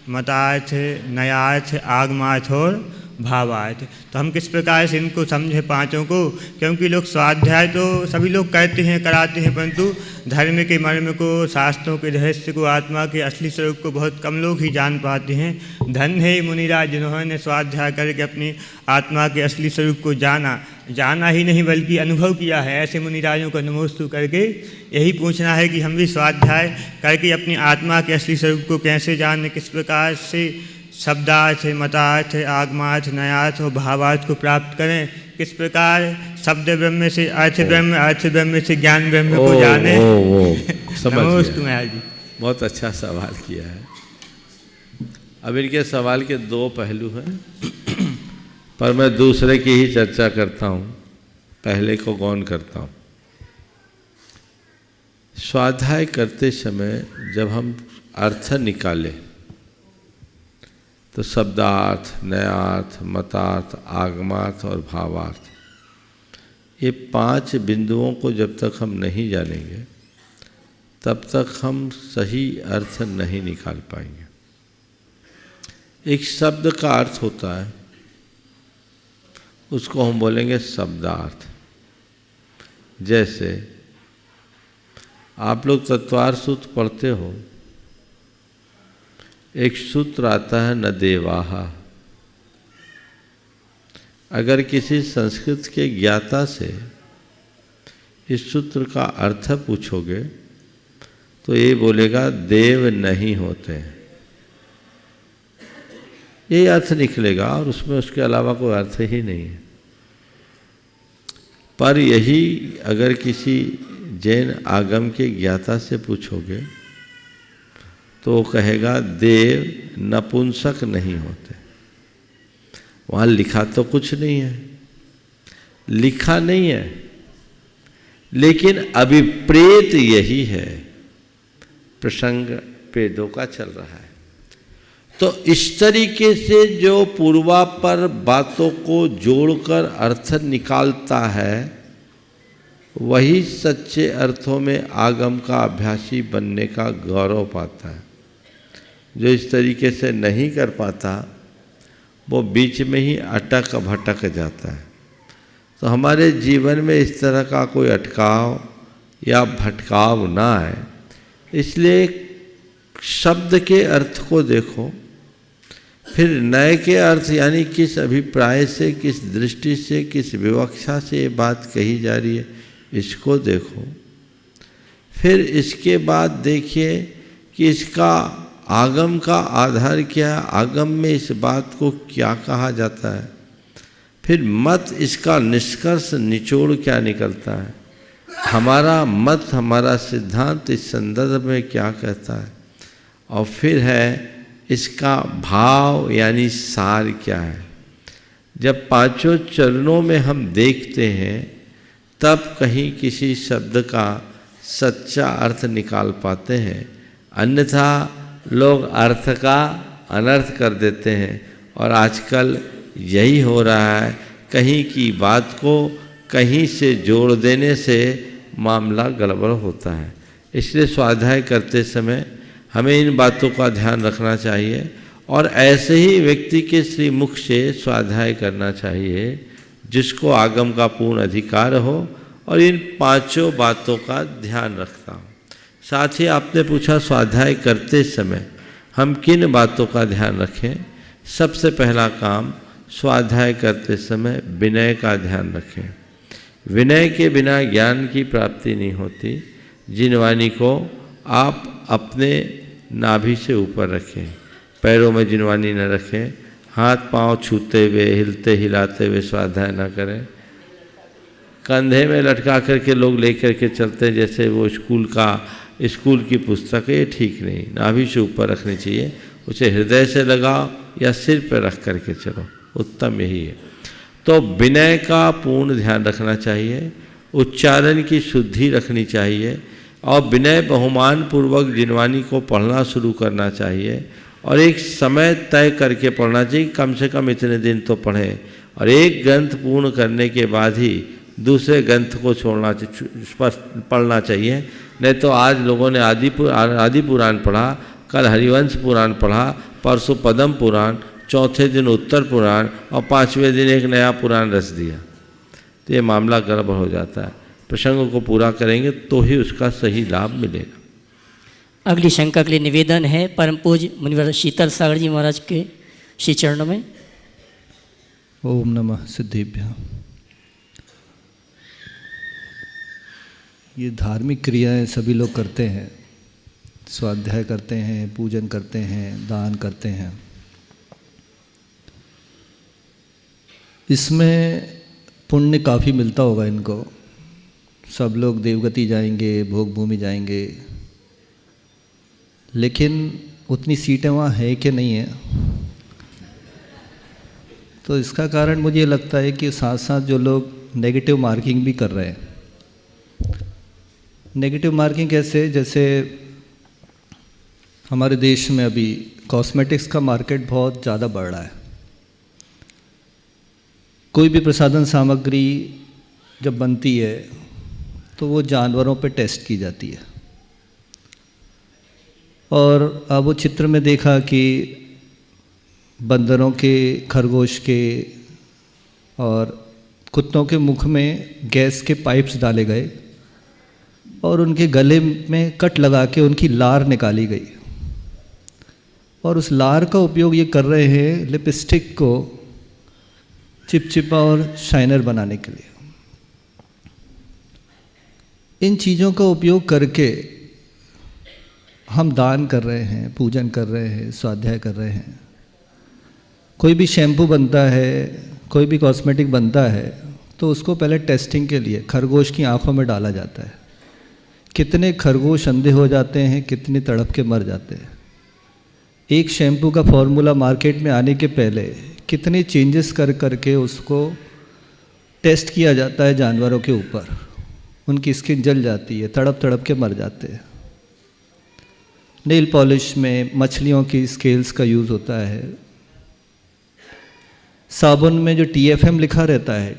मतार्थ, नयार्थ, आगमार्थ और भावार्थ। तो हम किस प्रकार से इनको समझें पांचों को, क्योंकि लोग स्वाध्याय तो सभी लोग करते हैं, कराते हैं, परंतु धर्म के मर्म को, शास्त्रों के रहस्य को, आत्मा के असली स्वरूप को बहुत कम लोग ही जान पाते हैं। धन्य है मुनिराज जिन्होंने स्वाध्याय करके अपनी आत्मा के असली स्वरूप को जाना ही नहीं बल्कि अनुभव किया है। ऐसे मुनिराजों को नमोस्तु करके यही पूछना है कि हम भी स्वाध्याय करके अपनी आत्मा के असली स्वरूप को कैसे जानें, किस प्रकार से शब्दार्थ, मतार्थ, आगमार्थ, नयार्थ और भावार्थ को प्राप्त करें, किस प्रकार शब्द ब्रह्म से अर्थ ब्रह्म, अर्थ ब्रह्म से ज्ञान ब्रह्म को जाने। नमोस्तु महाराज जी। बहुत अच्छा सवाल किया है। अब इनके सवाल के 2 पहलू हैं, पर मैं दूसरे की ही चर्चा करता हूँ, पहले को गौण करता हूँ। स्वाध्याय करते समय जब हम अर्थ निकालें तो शब्दार्थ, नयार्थ, मतार्थ, आगमार्थ और भावार्थ, ये 5 बिंदुओं को जब तक हम नहीं जानेंगे तब तक हम सही अर्थ नहीं निकाल पाएंगे। एक शब्द का अर्थ होता है, उसको हम बोलेंगे शब्दार्थ। जैसे आप लोग तत्वार सूत्र पढ़ते हो, एक सूत्र आता है न देवाहा। अगर किसी संस्कृत के ज्ञाता से इस सूत्र का अर्थ पूछोगे तो ये बोलेगा देव नहीं होते हैं, ये अर्थ निकलेगा और उसमें उसके अलावा कोई अर्थ ही नहीं है। पर यही अगर किसी जैन आगम के ज्ञाता से पूछोगे तो वो कहेगा देव नपुंसक नहीं होते। वहाँ लिखा तो कुछ नहीं है, लिखा नहीं है, लेकिन अभिप्रेत यही है, प्रसंग पेदों का चल रहा है। तो इस तरीके से जो पूर्वापर बातों को जोड़कर अर्थ निकालता है वही सच्चे अर्थों में आगम का अभ्यासी बनने का गौरव पाता है। जो इस तरीके से नहीं कर पाता वो बीच में ही अटक भटक जाता है। तो हमारे जीवन में इस तरह का कोई अटकाव या भटकाव ना आए, इसलिए शब्द के अर्थ को देखो, फिर नए के अर्थ यानी किस अभिप्राय से, किस दृष्टि से, किस विवक्षा से ये बात कही जा रही है, इसको देखो। फिर इसके बाद देखिए कि इसका आगम का आधार क्या है, आगम में इस बात को क्या कहा जाता है। फिर मत, इसका निष्कर्ष निचोड़ क्या निकलता है, हमारा मत, हमारा सिद्धांत इस संदर्भ में क्या कहता है। और फिर है इसका भाव यानी सार क्या है। जब पांचों चरणों में हम देखते हैं तब कहीं किसी शब्द का सच्चा अर्थ निकाल पाते हैं, अन्यथा लोग अर्थ का अनर्थ कर देते हैं। और आजकल यही हो रहा है, कहीं की बात को कहीं से जोड़ देने से मामला गड़बड़ होता है। इसलिए स्वाध्याय करते समय हमें इन बातों का ध्यान रखना चाहिए और ऐसे ही व्यक्ति के श्रीमुख से स्वाध्याय करना चाहिए जिसको आगम का पूर्ण अधिकार हो और इन पांचों बातों का ध्यान रखता हो। साथ ही आपने पूछा स्वाध्याय करते समय हम किन बातों का ध्यान रखें। सबसे पहला काम, स्वाध्याय करते समय विनय का ध्यान रखें। विनय के बिना ज्ञान की प्राप्ति नहीं होती। जिनवानी को आप अपने नाभि से ऊपर रखें, पैरों में जिनवानी न रखें, हाथ पांव छूते हुए, हिलते हिलाते हुए स्वाध्याय न करें। कंधे में लटका करके लोग लेकर के चलते हैं जैसे वो स्कूल की पुस्तक है, ये ठीक नहीं। नाभि से ऊपर रखनी चाहिए, उसे हृदय से लगाओ या सिर पर रख करके चलो, उत्तम यही है। तो विनय का पूर्ण ध्यान रखना चाहिए, उच्चारण की शुद्धि रखनी चाहिए और विनय बहुमान पूर्वक जिनवानी को पढ़ना शुरू करना चाहिए और एक समय तय करके पढ़ना चाहिए, कम से कम इतने दिन तो पढ़ें और एक ग्रंथ पूर्ण करने के बाद ही दूसरे ग्रंथ को पढ़ना चाहिए। नहीं तो आज लोगों ने आदि पुराण पढ़ा, कल हरिवंश पुराण पढ़ा, परसों पद्म पुराण, चौथे दिन उत्तर पुराण और पांचवें दिन एक नया पुराण रच दिया, तो ये मामला गड़बड़ हो जाता है। प्रसंगों को पूरा करेंगे तो ही उसका सही लाभ मिलेगा। अगली शंका के लिए निवेदन है परम पूज्य मुनिवर शीतल सागर जी महाराज के श्री चरणों में। ओम नमः सिद्धिभ्यां। ये धार्मिक क्रियाएं सभी लोग करते हैं, स्वाध्याय करते हैं, पूजन करते हैं, दान करते हैं। इसमें पुण्य काफ़ी मिलता होगा इनको, सब लोग देवगति जाएंगे, भोग भूमि जाएंगे, लेकिन उतनी सीटें वहाँ है कि नहीं है। तो इसका कारण मुझे लगता है कि साथ साथ जो लोग नेगेटिव मार्किंग भी कर रहे हैं। नेगेटिव मार्किंग कैसे, जैसे हमारे देश में अभी कॉस्मेटिक्स का मार्केट बहुत ज़्यादा बढ़ रहा है। कोई भी प्रसाधन सामग्री जब बनती है तो वो जानवरों पे टेस्ट की जाती है और अब वो चित्र में देखा कि बंदरों के, खरगोश के और कुत्तों के मुख में गैस के पाइप्स डाले गए और उनके गले में कट लगा के उनकी लार निकाली गई और उस लार का उपयोग ये कर रहे हैं लिपस्टिक को चिपचिपा और शाइनर बनाने के लिए। इन चीज़ों का उपयोग करके हम दान कर रहे हैं, पूजन कर रहे हैं, स्वाध्याय कर रहे हैं। कोई भी शैम्पू बनता है, कोई भी कॉस्मेटिक बनता है तो उसको पहले टेस्टिंग के लिए खरगोश की आंखों में डाला जाता है। कितने खरगोश अंधे हो जाते हैं, कितने तड़प के मर जाते हैं। एक शैम्पू का फॉर्मूला मार्केट में आने के पहले कितने चेंजेस कर करके उसको टेस्ट किया जाता है जानवरों के ऊपर, उनकी स्किन जल जाती है, तड़प तड़प के मर जाते हैं। नेल पॉलिश में मछलियों की स्केल्स का यूज़ होता है। साबुन में जो TFM लिखा रहता है,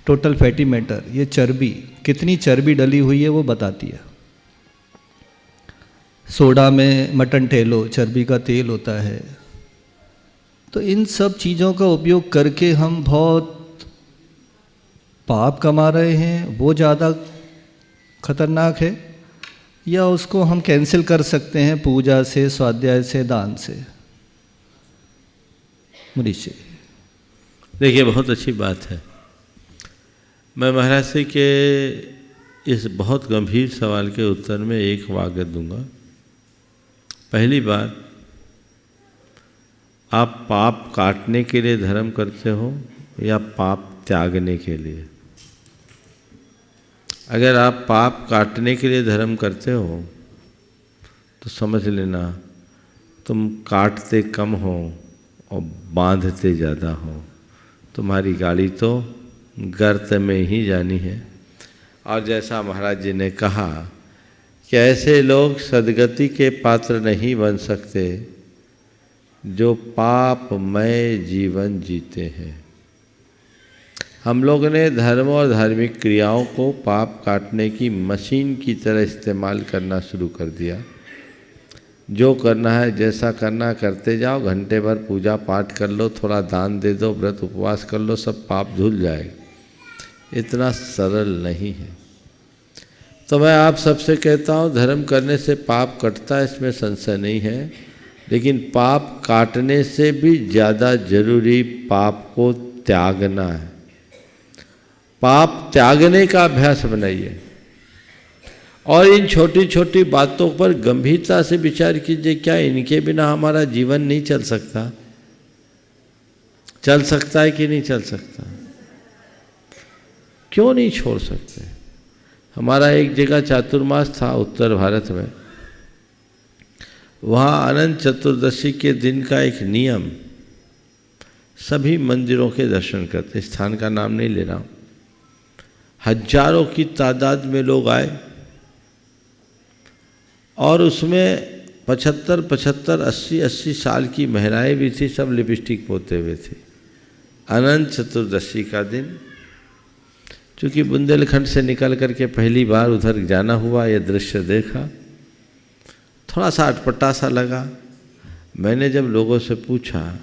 टोटल फैटी मैटर, ये चर्बी, कितनी चर्बी डली हुई है वो बताती है। सोडा में मटन टेलो, चर्बी का तेल होता है। तो इन सब चीज़ों का उपयोग करके हम बहुत पाप कमा रहे हैं, वो ज़्यादा खतरनाक है, या उसको हम कैंसिल कर सकते हैं पूजा से, स्वाध्याय से, दान से। मुनीष जी। देखिए, बहुत अच्छी बात है। मैं महाराज श्री के इस बहुत गंभीर सवाल के उत्तर में एक वाक्य दूंगा। पहली बात, आप पाप काटने के लिए धर्म करते हो या पाप त्यागने के लिए? अगर आप पाप काटने के लिए धर्म करते हो तो समझ लेना तुम काटते कम हो और बांधते ज़्यादा हो। तुम्हारी गाड़ी तो गर्त में ही जानी है। और जैसा महाराज जी ने कहा कि ऐसे लोग सद्गति के पात्र नहीं बन सकते जो पापमय जीवन जीते हैं। हम लोग ने धर्म और धार्मिक क्रियाओं को पाप काटने की मशीन की तरह इस्तेमाल करना शुरू कर दिया। जो करना है, जैसा करना करते जाओ, घंटे भर पूजा पाठ कर लो, थोड़ा दान दे दो, व्रत उपवास कर लो, सब पाप धुल जाएगा। इतना सरल नहीं है। तो मैं आप सबसे कहता हूँ, धर्म करने से पाप कटता है, इसमें संशय नहीं है, लेकिन पाप काटने से भी ज़्यादा जरूरी पाप को त्यागना है। पाप त्यागने का अभ्यास बनाइए और इन छोटी छोटी बातों पर गंभीरता से विचार कीजिए। क्या इनके बिना हमारा जीवन नहीं चल सकता? चल सकता है कि नहीं चल सकता? क्यों नहीं छोड़ सकते? हमारा एक जगह चातुर्मास था उत्तर भारत में, वहाँ अनंत चतुर्दशी के दिन का एक नियम, सभी मंदिरों के दर्शन करते, स्थान का नाम नहीं ले रहा हूँ, हजारों की तादाद में लोग आए और उसमें 75, 80 साल की महिलाएं भी थी, सब लिपस्टिक पोते हुए थी। अनंत चतुर्दशी का दिन, चूँकि बुंदेलखंड से निकल करके पहली बार उधर जाना हुआ, यह दृश्य देखा, थोड़ा सा अटपटा सा लगा। मैंने जब लोगों से पूछा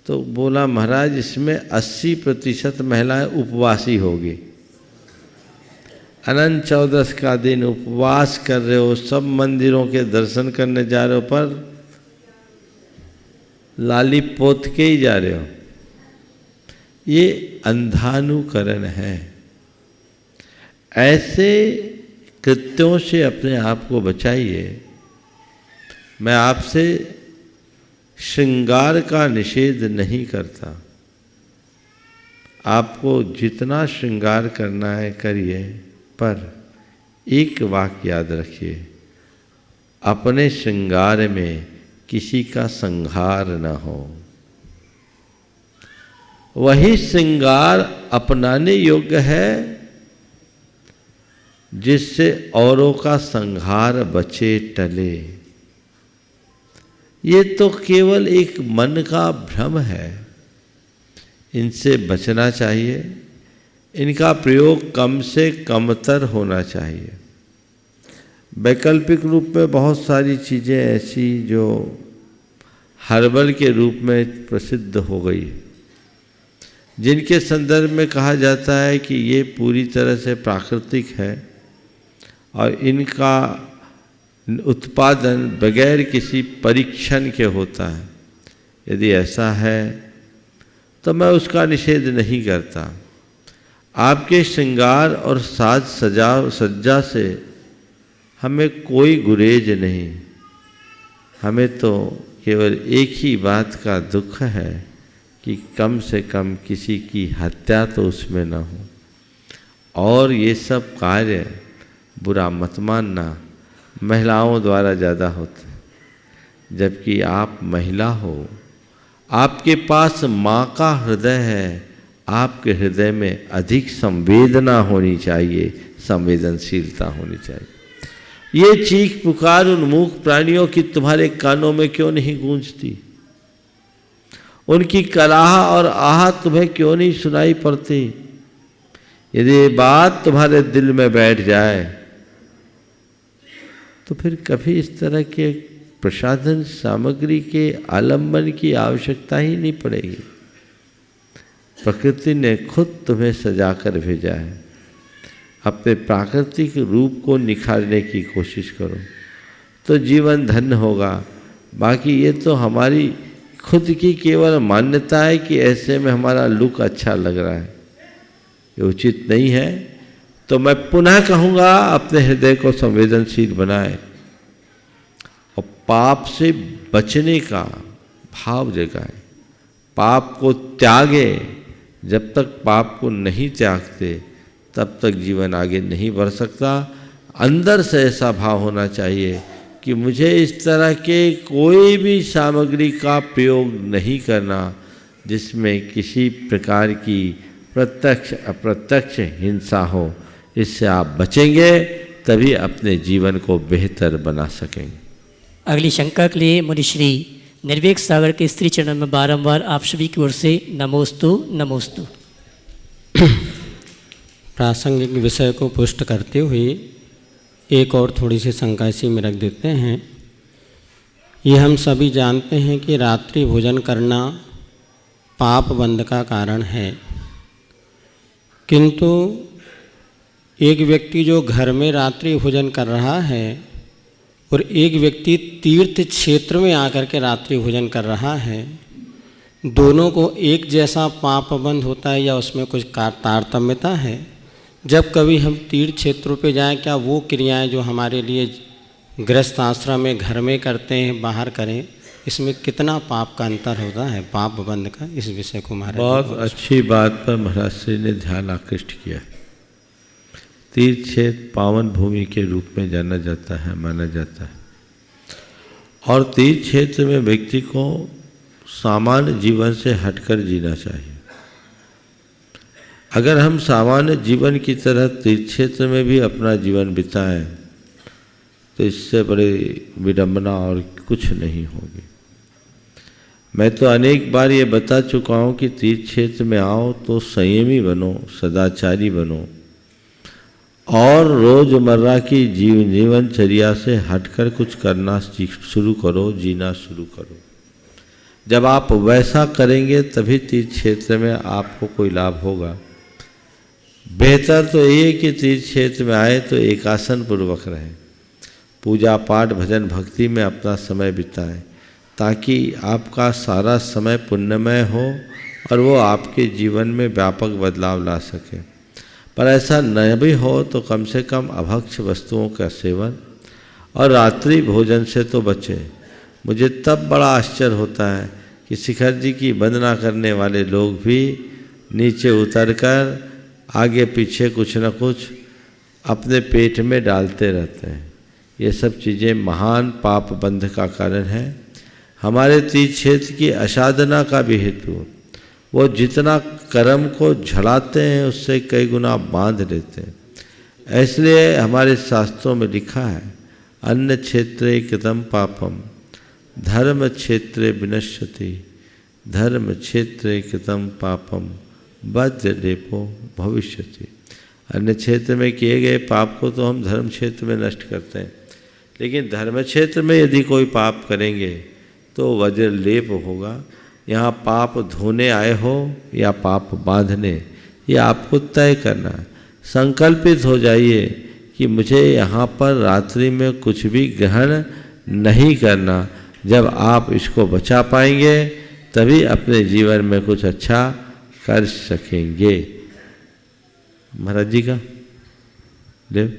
तो बोला, महाराज इसमें 80% महिलाएं उपवासी होगी। अनंत चौदस का दिन उपवास कर रहे हो, सब मंदिरों के दर्शन करने जा रहे हो, पर लाली पोत के ही जा रहे हो। ये अंधानुकरण है। ऐसे कृत्यों से अपने आप को बचाइए। मैं आपसे श्रृंगार का निषेध नहीं करता, आपको जितना श्रृंगार करना है करिए, पर एक वाक्य याद रखिए, अपने श्रृंगार में किसी का संहार न हो। वही श्रृंगार अपनाने योग्य है जिससे औरों का संहार बचे टले। ये तो केवल एक मन का भ्रम है, इनसे बचना चाहिए। इनका प्रयोग कम से कमतर होना चाहिए। वैकल्पिक रूप में बहुत सारी चीज़ें ऐसी जो हर्बल के रूप में प्रसिद्ध हो गई, जिनके संदर्भ में कहा जाता है कि ये पूरी तरह से प्राकृतिक है और इनका उत्पादन बगैर किसी परीक्षण के होता है। यदि ऐसा है तो मैं उसका निषेध नहीं करता। आपके श्रृंगार और साज सज्जा से हमें कोई गुरेज नहीं। हमें तो केवल एक ही बात का दुख है कि कम से कम किसी की हत्या तो उसमें न हो। और ये सब कार्य, बुरा मत मानना, महिलाओं द्वारा ज़्यादा होते। जबकि आप महिला हो, आपके पास माँ का हृदय है, आपके हृदय में अधिक संवेदना होनी चाहिए, संवेदनशीलता होनी चाहिए। ये चीख पुकार उन मूक प्राणियों की तुम्हारे कानों में क्यों नहीं गूंजती? उनकी कराह और आह तुम्हें क्यों नहीं सुनाई पड़ती? यदि ये बात तुम्हारे दिल में बैठ जाए तो फिर कभी इस तरह के प्रसाधन सामग्री के आलंबन की आवश्यकता ही नहीं पड़ेगी। प्रकृति ने खुद तुम्हें सजा कर भेजा है। अपने प्राकृतिक रूप को निखारने की कोशिश करो तो जीवन धन्य होगा। बाकी ये तो हमारी खुद की केवल मान्यता है कि ऐसे में हमारा लुक अच्छा लग रहा है, ये उचित नहीं है। तो मैं पुनः कहूँगा अपने हृदय को संवेदनशील बनाए और पाप से बचने का भाव जगाए, पाप को त्यागे। जब तक पाप को नहीं त्यागते तब तक जीवन आगे नहीं बढ़ सकता। अंदर से ऐसा भाव होना चाहिए कि मुझे इस तरह के कोई भी सामग्री का प्रयोग नहीं करना जिसमें किसी प्रकार की प्रत्यक्ष अप्रत्यक्ष हिंसा हो। इससे आप बचेंगे, तभी अपने जीवन को बेहतर बना सकेंगे। अगली शंका के लिए मुनिश्री निर्वेक सागर के स्त्री चरण में बारंबार आप सभी की ओर से नमोस्तु नमोस्तु। प्रासंगिक विषय को पुष्ट करते हुए एक और थोड़ी सी शंका इसी में रख देते हैं। ये हम सभी जानते हैं कि रात्रि भोजन करना पाप बंध का कारण है, किंतु एक व्यक्ति जो घर में रात्रि भोजन कर रहा है और एक व्यक्ति तीर्थ क्षेत्र में आकर के रात्रि भोजन कर रहा है, दोनों को एक जैसा पाप बंध होता है या उसमें कुछ तारतम्यता है? जब कभी हम तीर्थ क्षेत्रों पे जाएं, क्या वो क्रियाएं जो हमारे लिए गृहस्थ आश्रम में घर में करते हैं बाहर करें, इसमें कितना पाप का अंतर होता है, पाप बंध का? इस विषय को महाराज बहुत अच्छी बात पर महाराज श्री ने ध्यान आकृष्ट किया। तीर्थ क्षेत्र पावन भूमि के रूप में जाना जाता है, माना जाता है, और तीर्थ क्षेत्र में व्यक्ति को सामान्य जीवन से हटकर जीना चाहिए। अगर हम सामान्य जीवन की तरह तीर्थ क्षेत्र में भी अपना जीवन बिताएं तो इससे बड़ी विडंबना और कुछ नहीं होगी। मैं तो अनेक बार ये बता चुका हूँ कि तीर्थ क्षेत्र में आओ तो संयमी बनो, सदाचारी बनो और रोज़मर्रा की जीवनचर्या से हटकर कुछ करना शुरू करो, जीना शुरू करो। जब आप वैसा करेंगे तभी तीर्थ क्षेत्र में आपको कोई लाभ होगा। बेहतर तो ये कि तीर्थ क्षेत्र में आए तो एकासन पूर्वक रहें, पूजा पाठ भजन भक्ति में अपना समय बिताएं, ताकि आपका सारा समय पुण्यमय हो और वो आपके जीवन में व्यापक बदलाव ला सके। पर ऐसा न भी हो तो कम से कम अभक्ष वस्तुओं का सेवन और रात्रि भोजन से तो बचें। मुझे तब बड़ा आश्चर्य होता है कि शिखर जी की वंदना करने वाले लोग भी नीचे उतरकर आगे पीछे कुछ न कुछ अपने पेट में डालते रहते हैं। ये सब चीज़ें महान पाप बंध का कारण है। हमारे तीर्थ क्षेत्र की असाधना का भी हेतु, वो जितना कर्म को झड़ाते हैं उससे कई गुना बांध लेते हैं। इसलिए हमारे शास्त्रों में लिखा है, अन्य क्षेत्रे कृतं पापम धर्म क्षेत्रे विनश्यति, धर्म क्षेत्रे कृतं पापम वज्रलेपो भविष्यति। अन्य क्षेत्र में किए गए पाप को तो हम धर्म क्षेत्र में नष्ट करते हैं, लेकिन धर्म क्षेत्र में यदि कोई पाप करेंगे तो वज्रलेप होगा। यहाँ पाप धोने आए हो या पाप बांधने, ये आपको तय करना है। संकल्पित हो जाइए कि मुझे यहाँ पर रात्रि में कुछ भी ग्रहण नहीं करना। जब आप इसको बचा पाएंगे तभी अपने जीवन में कुछ अच्छा कर सकेंगे। महाराज जी का देव।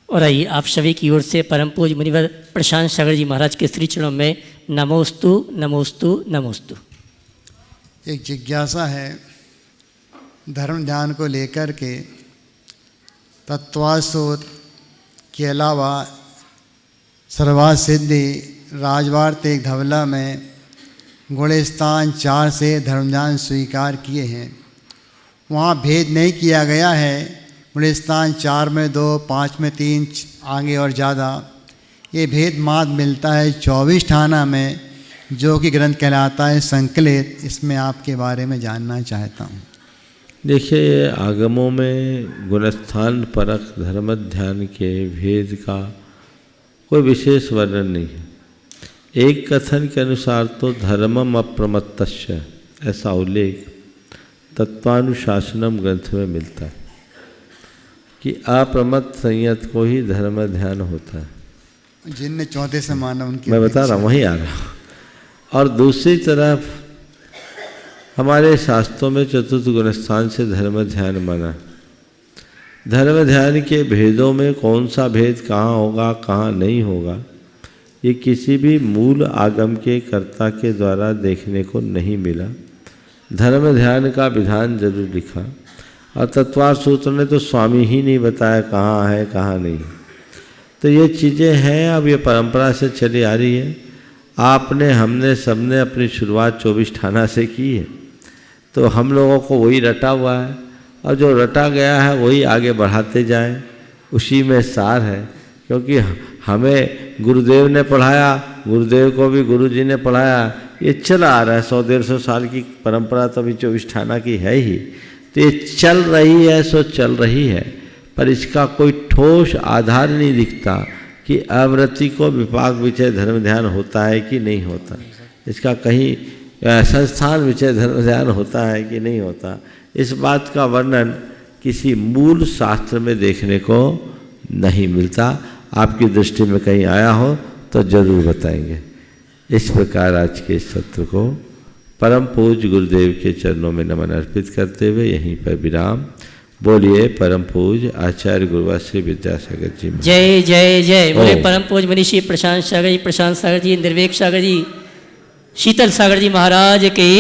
और आइए आप सभी की ओर से परम पूज्य मुनिवर प्रशांत सागर जी महाराज के श्री चरणों में नमोस्तु नमोस्तु नमोस्तु। एक जिज्ञासा है धर्म ध्यान को लेकर के। तत्वासूत के अलावा सर्वा सिद्धि राजवाड़ तेग धवला में गुणस्थान 4 से धर्म ध्यान स्वीकार किए हैं। वहाँ भेद नहीं किया गया है। गुणस्थान 4 में 2, 5 में 3, आगे और ज़्यादा। ये भेद मात मिलता है 24 ठाना में, जो कि ग्रंथ कहलाता है संकलित। इसमें आपके बारे में जानना चाहता हूँ। देखिए, आगमों में गुणस्थान परक धर्म ध्यान के भेद का कोई विशेष वर्णन नहीं है। एक कथन के अनुसार तो धर्मम अप्रमत्तस्य ऐसा उल्लेख तत्वानुशासनम ग्रंथ में मिलता है कि अप्रमत्त संयत को ही धर्म ध्यान होता है। जिनने चौथे से माना उनके मैं बता रहा हूँ, वहीं आ रहा हूँ। और दूसरी तरफ हमारे शास्त्रों में चतुर्थ गुणस्थान से धर्म ध्यान माना। धर्म ध्यान के भेदों में कौन सा भेद कहाँ होगा कहाँ नहीं होगा, ये किसी भी मूल आगम के कर्ता के द्वारा देखने को नहीं मिला। धर्म ध्यान का विधान जरूर लिखा और तत्वार सूत्र ने तो स्वामी ही नहीं बताया कहाँ है कहाँ नहीं। तो ये चीज़ें हैं, अब ये परंपरा से चली आ रही है। आपने हमने सबने अपनी शुरुआत 24 ठाना से की है, तो हम लोगों को वही रटा हुआ है और जो रटा गया है वही आगे बढ़ाते जाएं, उसी में सार है। क्योंकि हमें गुरुदेव ने पढ़ाया, गुरुदेव को भी गुरुजी ने पढ़ाया, ये चला आ रहा है। 100-150 साल की परंपरा तो अभी 24 ठाना की है ही, तो ये चल रही है सो चल रही है, पर इसका कोई ठोस आधार नहीं दिखता कि आवृत्ति को विपाक विषय धर्म ध्यान होता है कि नहीं होता, इसका कहीं संस्थान विषय धर्म ध्यान होता है कि नहीं होता। इस बात का वर्णन किसी मूल शास्त्र में देखने को नहीं मिलता। आपकी दृष्टि में कहीं आया हो तो जरूर बताएंगे। इस प्रकार आज के इस सत्र को परम पूज्य गुरुदेव के चरणों में नमन अर्पित करते हुए यहीं पर विराम। बोलिए परम पूज्य आचार्य गुरुवर श्री विद्यासागर जी। जय जय जय। बोले परम पूज्य मनीषी प्रशांत सागर जी, निर्वेक सागर जी, शीतल सागर जी महाराज की